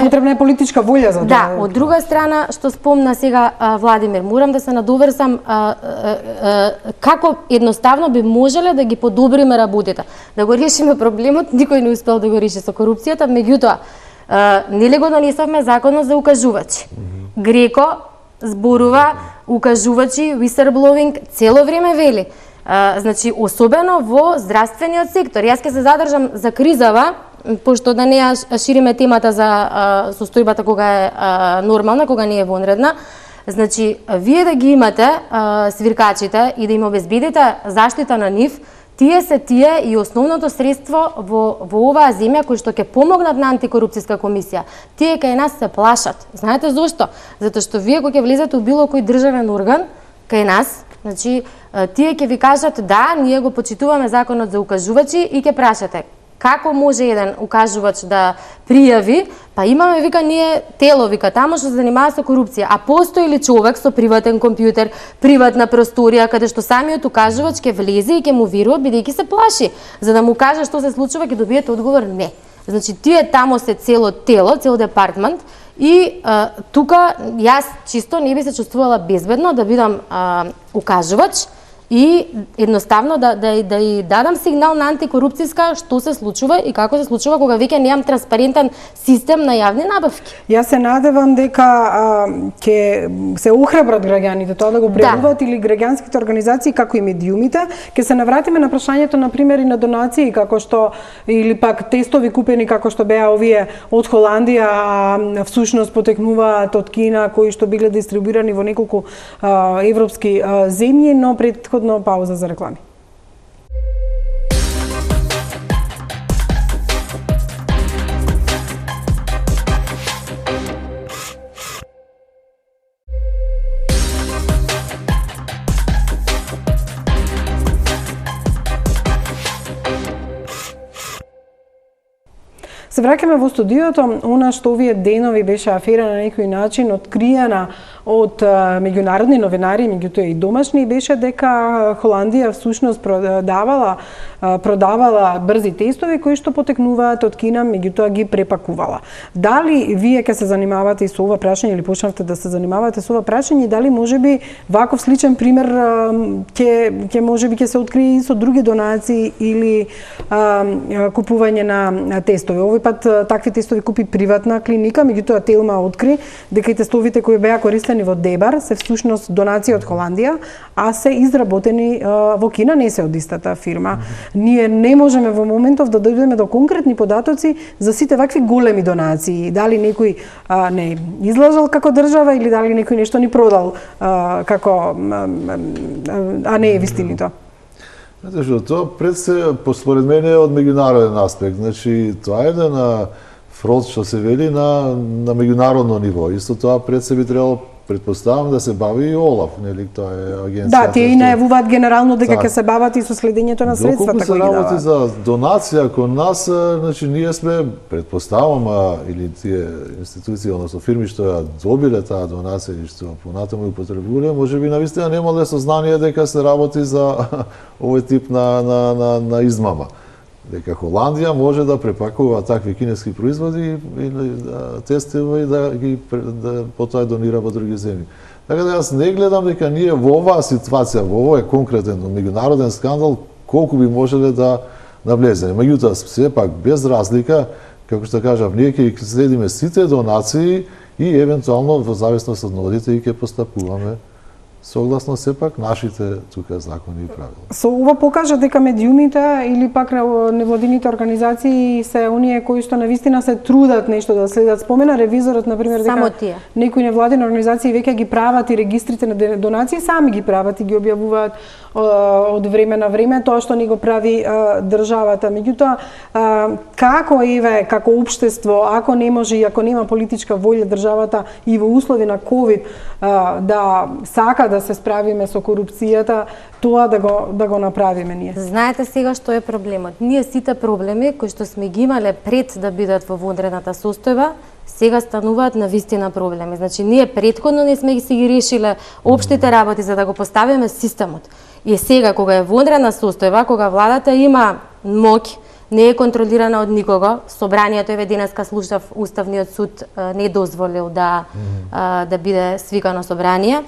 Потребна е политичка волја за тоа. Да, од друга страна, што спомна сега Владимир, морам да се надоврзам како едноставно би можеле да ги подобриме работите, да го решиме проблемот, никој не успел да го реши со корупцијата, меѓутоа, нели го донесовме законот за укажувачи. Греко зборува укажувачи, whistleblowing, цело време вели. Значи, особено во здравствениот сектор. Јас ќе се задржам за кризава, пошто да не ја шириме темата за состојбата кога е нормална, кога не е вонредна. Значи, вие да ги имате свиркачите и да им обезбедите заштита на нив, тие се тие и основното средство во оваа земја кои што ќе помогнат на антикорупцијска комисија. Тие кај нас се плашат. Знаете зошто? Затоа што вие кога ќе влезете у било кој државен орган кај нас, значи, тие ќе ви кажат да, ние го почитуваме законот за укажувачи и ќе прашате како може еден укажувач да пријави, па имаме, вика, ние тело, вика, тамо што се занимава со корупција, а постои ли човек со приватен компјутер, приватна просторија, каде што самиот укажувач ќе влезе и ќе му верува, бидејќи се плаши, за да му каже што се случува, ќе добиете одговор не. Значи, тие тамо се цело тело, цел департмент, и тука јас чисто не би се чувствувала безбедно да бидам укажувач и едноставно да и дадам сигнал на антикорупцијска што се случува и како се случува кога веќе немам транспарентен систем на јавни набавки. Јас се надевам дека ќе се охрабрат граѓаните тоа да го пријавуваат или граѓанските организации како и медиумите. Ќе се навратиме на прашањето на пример и на донации како што или пак тестови купени како што беа овие од Холандија, а всушност потекнуваат од Кина кои што биле дистрибуирани во неколку европски земји, но претходно пауза за реклами. Се враќаме во студиото, она што овие денови беше афера на некој начин откриена од меѓународни новинари, меѓутоа и домашни, беше дека Холандија всушност продавала брзи тестови кои што потекнуваат од Кина, меѓутоа ги препакувала. Дали вие ќе се занимавате и со ова прашање или почнавте да се занимавате со ова прашање и дали можеби ваков сличен пример ќе можеби ќе се открие и со други донации или купување на тестови? Овој пат такви тестови купи приватна клиника, меѓутоа Телма откри дека и тестовите кои беа користени во Дебар се всушност донации од Холандија, а се изработени во Кина, не се од истата фирма. Ние не можеме во моментов да дојдеме до конкретни податоци за сите вакви големи донации. Дали некој не излажал како држава или дали некој нешто ни продал како а не е вистинито. Знаете што, тоа според мене е од меѓународен аспект. Значи, тоа е на фронт што се вели на меѓународно ниво. Исто тоа пред се би требало, предпоставам, да се бави и ОЛАФ, нели, тоа е агенција. Да, тие и најавуваат генерално дека ќе се бават и со следењето на средствата кои ги даваат. Доколку се работи за донација кон нас, значи ние сме, предпоставам, или тие институции, односно фирми што ја добиле таа донација и што понатаму ја употребувале, можеби навистина немале сознание дека се работи за овој тип на измама. Дека Холандија може да препакува такви кинески производи или тестови и да ги потоа донира во други земји. Така да јас не гледам дека ние во оваа ситуација, во овој конкретен меѓународен скандал, колку би можеле да навлеземе. Меѓутоа, сепак без разлика, како што кажав, ние ќе следиме сите донации и евентуално во зависност од нодите и ќе постапуваме согласно сепак нашите тука закони и правила. Со ова покажа дека медиумите или пак невладините организации се оние кои што навистина се трудат нешто да следат. Спомена ревизорот на пример дека некои невладини организации веќе ги прават и регистрите на донации, сами ги прават и ги објавуваат од време на време тоа што ни го прави државата. Меѓутоа како општество, ако не може и ако нема политичка волја државата и во услови на ковид да сака да се справиме со корупцијата, тоа да го направиме ние. Знаете сега што е проблемот? Ние сите проблеми кои што сме ги имале пред да бидат во вонредната состојба, сега стануваат на вистина проблеми. Значи ние претходно не сме си ги решиле општите работи за да го поставиме системот. И сега кога е вонредна состојба, кога владата има моќ, не е контролирана од никого, собранието еве денеска слушав Уставниот суд не дозволил да биде свикано собрание.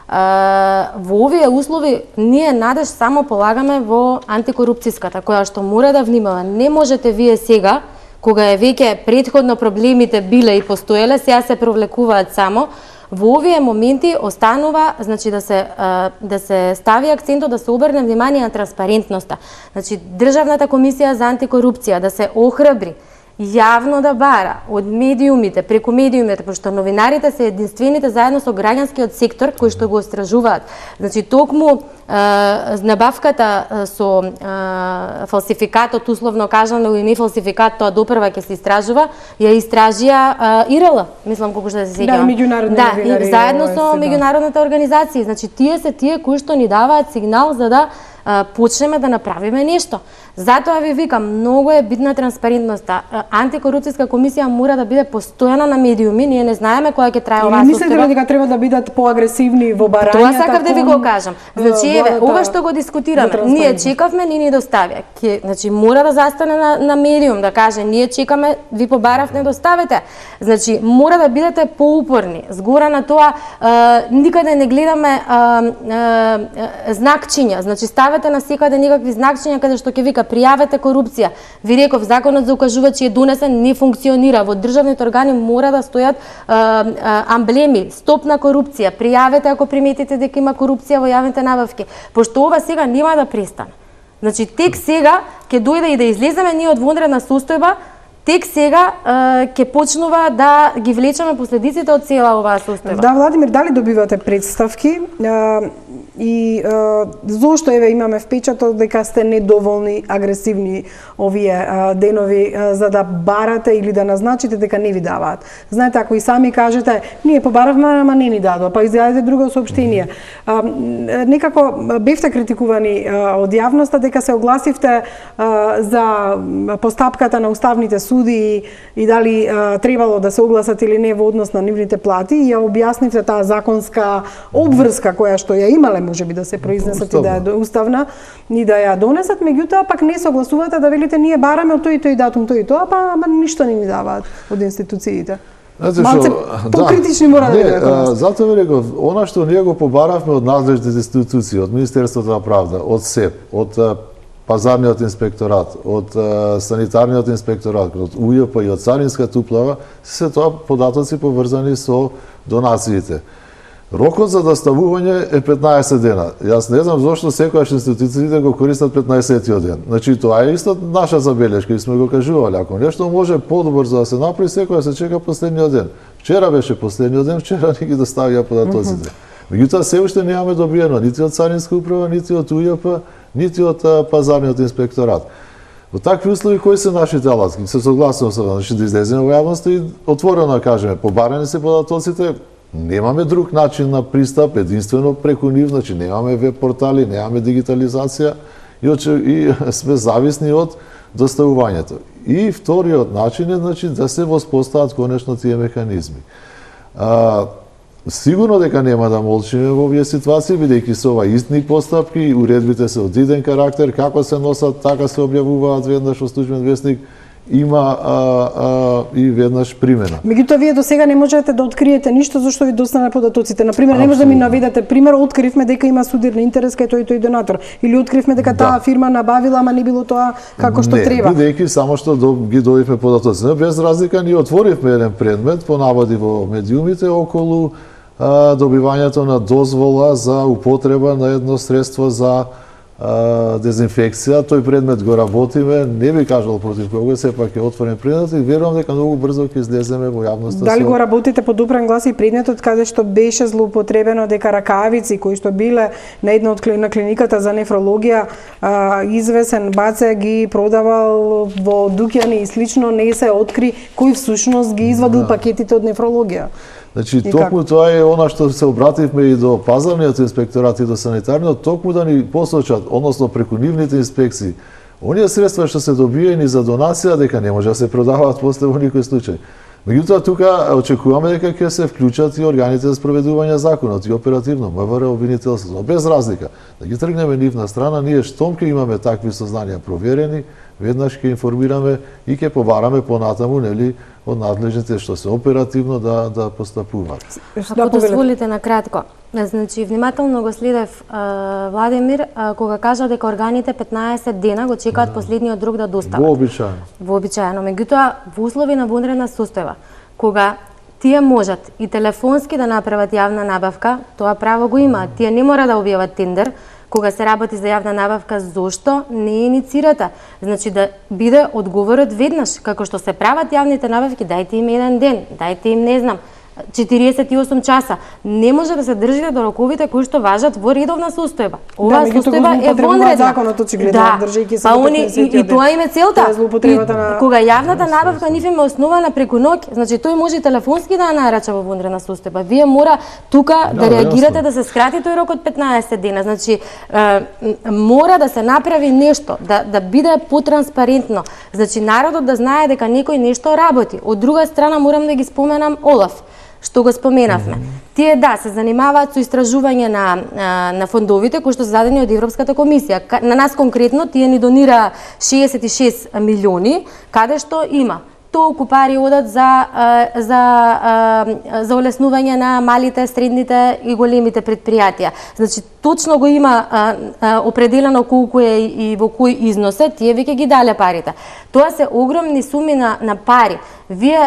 Во овие услови ние надеж само полагаме во антикорупцијската, која што мора да внимава. Не можете вие сега, кога е веќе претходно проблемите биле и постоеле, сега се провлекуваат само. Во овие моменти останува, значи да се стави акцентот, да се обрне внимание на транспарентноста. Значи Државната комисија за антикорупција да се охрабри јавно да бара од медиумите, преку медиумите, пошто новинарите се единствените заедно со граѓанскиот сектор кои што го истражуваат. Значи токму набавката со фалсификатот, условно кажано, или не фалсификат, тоа допрва ќе се истражува, ја истражија ИРЛ, мислам колку што да се сеќавам. Да, меѓународни новинари. Заедно со меѓународната организација. Значи тие се тие кои што ни даваат сигнал за да почнеме да направиме нешто. Затоа ви викам, многу е битна транспарентноста. Антикорупцијска комисија мора да биде постојана на медиуми, ние не знаеме која ќе трае оваа состојба. Мислите дека треба да бидат поагресивни во барањата? Тоа сакав да ви го кажам. Значи, еве, ова што го дискутираме, ние чекавме, ни доставија. Значи, мора да застане на медиум, да каже, ние чекаме, ви побарав, не доставете. Значи, мора да бидете поупорни. Згора на тоа, никаде не гледаме знакчиња. Значи, ставете на секаде некакви знакчиња каде што ќе вика пријавете корупција. Ви реков, законот за укажувачи е донесен, не функционира. Во државните органи мора да стојат амблеми, стоп на корупција. Пријавете ако приметите дека има корупција во јавните набавки. Пошто ова сега нема да престане. Значи, тек сега ќе дојде и да излеземе ние од вонредна состојба, тек сега ќе почнува да ги влечеме последиците од цела оваа состојба. Да, Владимир, дали добивате представки и зошто еве имаме впечаток дека сте недоволни, агресивни овие денови за да барате или да назначите дека не ви даваат. Знаете, ако и сами кажете, ние побаравме, ама не ни дадоа, па изјавите друго соопштение. Некако бевте критикувани од јавноста дека се огласивте за постапката на уставните суди и дали требало да се огласат или не во однос на нивните плати и ја објаснивте таа законска обврска која што ја имале можеби да се произнесат и да е уставна и да ја донесат, меѓутоа пак не согласувате да велите ние бараме од тој и тој датум, тој и тоа, па ама ништо не ни даваат од институциите. Малце покритични мора да бидете. Затоа ви реков, она што ние го побаравме од надлежните институции, од Министерството на правда, од СЕП, од Пазарниот инспекторат, од Санитарниот инспекторат, од УЈП и од Царинската управа, се тоа податоци поврзани со донациите. Рокот за доставување е 15 дена. Јас не знам зошто секојаш институциите го користат 15-тиот ден. Значи тоа е исто наша забелешка и сме го кажувале. Ако нешто може подбрзо да се направи, секој се чека последниот ден. Вчера беше последниот ден, вчера ни ги доставија податоците. Меѓутоа се уште немаме добиено нити од Царинска управа, нити од УЈП, нити од Пазарниот инспекторат. Во такви услови кои се нашите алатки? Се согласувам со вас, да излеземе во јавноста и отворено кажеме, побарани се податоците, немаме друг начин на пристап, единствено преку нив, значи немаме веб портали, немаме дигитализација и сме зависни од доставувањето. И вториот начин е значи да се воспостават конечно тие механизми. Сигурно дека нема да молчиме во овие ситуации, бидејќи се ова истни постапки, уредбите се од иден карактер, како се носат, така се објавуваат веднаш во Службен весник, има и веднаш примена. Меѓутоа, вие до сега не можете да откриете ништо зашто ви достанат податоците. Например, не може да ми наведете пример, откривме дека има судирен интерес кај тој и тој донатор. Или откривме дека таа фирма набавила, ама не било тоа како што треба. Не, бидејќи само што ги добивме податоците. Без разлика, ние отворивме еден предмет по наводи во медиумите околу добивањето на дозвола за употреба на едно средство за дезинфекција. Тој предмет го работиме, не би кажал против кого, сепак е отворен предмет и верувам дека многу брзо ќе излеземе во јавноста. Дали го работите по допрен глас и предметот каде што беше злоупотребено дека ракавици кои што биле на една од на клиниката за нефрологија извесен Баце ги продавал во дуќани и слично, не се откри кој всушност ги извадил пакетите од нефрологија. Значи, токму тоа е она што се обративме и до Пазарниот инспекторат и до Санитарниот, токму да ни посочат, односно преку нивните инспекции, оние средства што се добиени за донација, дека не може да се продаваат после во никој случај. Меѓутоа, тука очекуваме дека ќе се вклучат и органите за спроведување законот и оперативно, МВР, обвинителството, без разлика. Да ги тргнеме нивна страна, ние штом ќе имаме такви сознанија проверени, веднаш ќе информираме и ќе побараме понатаму, нели, од надлежните што се оперативно да постапуваат. Ако дозволите на кратко. Значи, внимателно го следев Владимир кога кажа дека органите 15 дена го чекаат последниот рок да достават. Вообичаено. Меѓутоа, во услови на вонредна состојба, кога тие можат и телефонски да направат јавна набавка, тоа право го имаат. Тие не мора да објават тендер, кога се работи за јавна набавка, зошто не иницирате? Значи да биде одговорот веднаш, како што се прават јавните набавки, дајте им еден ден, дајте им, не знам, 48 часа. Не може да се држите до роковите кои што важат во редовна состојба. Оваа состојба е вонредна. Законот очигледно, држејќи се па и тоа им е целта. Кога јавната набавка нив им е основана преку ноќ, значи тој може и телефонски да нарача во вонредна состојба. Вие мора тука да реагирате да се скрати тој рок од 15 дена. Значи мора да се направи нешто, да биде потранспарентно. Значи народот да знае дека некој нешто работи. Од друга страна морам да ги споменам Олаф, што го споменавме. Тие се занимаваат со истражување на фондовите кои што се зададени од Европската комисија. На нас конкретно тие ни донира 66 милиони, каде што има толку пари одат за олеснување на малите, средните и големите предпријатија. Значи точно го има определено колку е и во кој износ е, тие веќе ги дале парите. Тоа се огромни суми на пари. Вие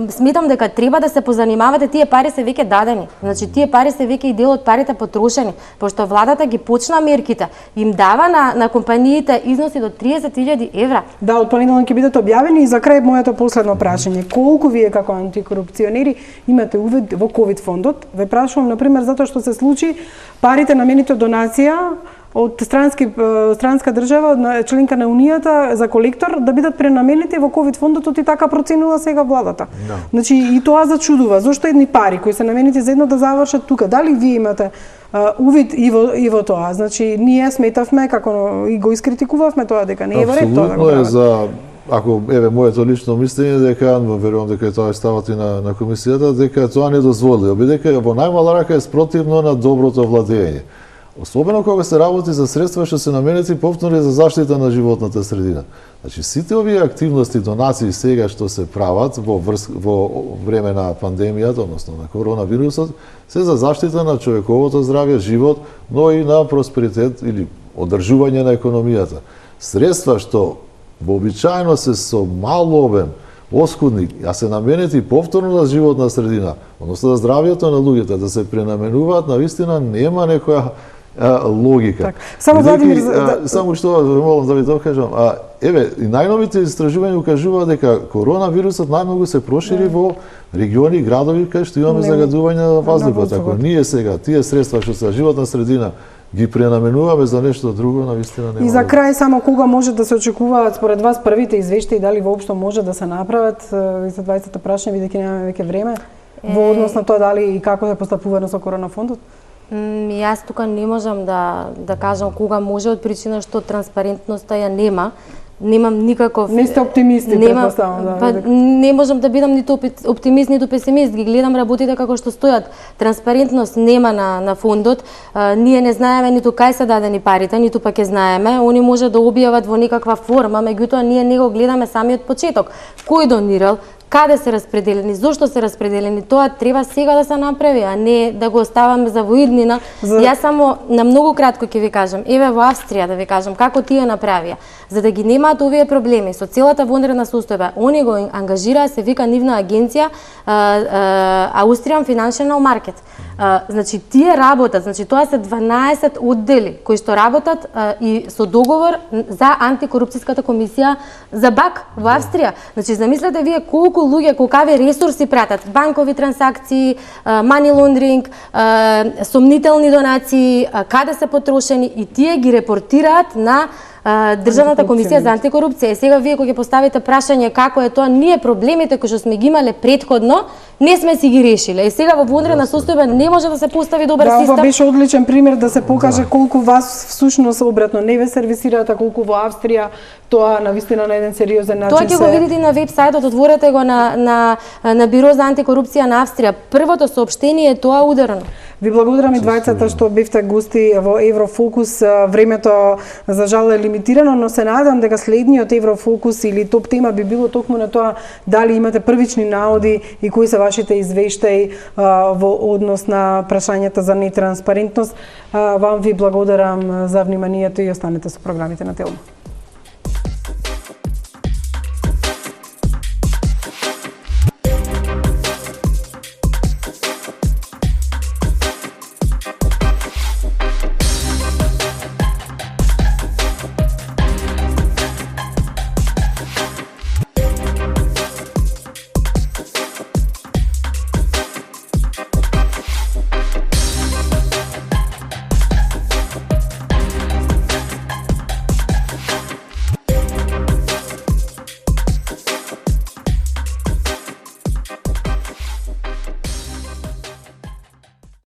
сметам дека треба да се позанимавате, тие пари се веќе дадени. Значи тие пари се веќе и дел од парите потрошени, пошто владата ги почна мерките, им дава на компаниите износи до 30.000 евра. Да, од понеделник ќе бидат објавени и за крај моето последно прашање. Колку вие како антикорупционери имате увид во ковид фондот? Ве прашувам на пример затоа што се случи парите наменети од донација од странска држава, членка на Унијата за колектор, да бидат пренаменети во ковид фондот и така проценува сега владата. Да. Значи и тоа зачудува. Зошто едни пари кои се наменети за едно да завршат тука? Дали вие имате увид и во тоа? Значи ние сметавме како и го искритикувавме тоа дека не е во ред тоа да го прават. За ако моето лично мислење дека верувам дека тоа е ставот и на комисијата, дека тоа не дозволи, бидејќи во најмала рака е спротивно на доброто владење. Особено кога се работи за средства што се наменети повторно за заштита на животната средина. Значи сите овие активности, донации сега што се прават во време на пандемијата, односно на коронавирусот, се за заштита на човековото здравје, живот, но и на просперитет или одржување на економијата. Средства што вообичаено се со мал обем, оскудни, а се наменети повторно на животна средина, односно за здравјето на луѓето, да се пренаменуваат, навистина нема некоја логика. Так. Само Владимир, само што молам да ви тоа кажам, и најновите истражувања укажуваат дека коронавирусот најмногу се прошири во региони и градови кај што имаме загадување на воздухот. Ако ние сега тие средства што се животна средина ги пренаменуваме за нешто друго, навистина нема. И за крај само кога може да се очекуваат според вас првите извештаи, дали воопшто може да се направат за 20-та прашање, бидејќи немаме веќе време, во однос на тоа дали и како е постапувано со коронафондот? Јас тука не можам да кажам кога може, од причина што транспарентноста ја нема. Немам никаков... Не сте оптимисти, предпоставам. Па не можам да бидам ниту оптимист, ниту песимист. Ги гледам работите како што стојат. Транспарентност нема на фондот. Ние не знаеме ниту кај се дадени парите, ниту пак ќе знаеме. Они може да објават во некаква форма, меѓутоа ние не го гледаме самиот почеток. Кој донирал? Каде се распределени, зошто се распределени, тоа треба сега да се направи, а не да го оставаме за воиднина. Јас само на многу кратко ќе ви кажам, во Австрија да ви кажам како тие направија, за да ги немаат овие проблеми со целата вонредна состојба, они го ангажираа, се вика нивна агенција Austrian Financial Market. Значи тие работат, значи тоа се 12 оддели кои што работат и со договор за антикорупцијската комисија за БАК во Австрија. Значи замислете вие колку луѓе, колкави ресурси пратат, банкови трансакции, money laundering, сомнителни донации, каде се потрошени и тие ги репортираат на Државната комисија за антикорупција. И сега вие кога ќе поставите прашање како е тоа, ние проблемите кои што сме ги имале претходно, не сме си ги решиле. И сега во вонредна состојба не може да се постави добар систем. Ова беше одличен пример да се покаже колку вас всушност обратно не ве сервисираат, а колку во Австрија тоа навистина на еден сериозен начин тоа ќе го видите на веб-сајтот, отворете го на Биро за антикорупција на Австрија. Првото соопштение е тоа ударно. Ви благодарам и двајцата што бевте гости во Еврофокус. Времето за жал е лимитирано, но се надам дека следниот Еврофокус или топ тема би било токму на тоа дали имате првични наоди и кои се вашите извештаи во однос на прашањата за нетранспарентност. Вам ви благодарам за вниманието и останете со програмите на Телма.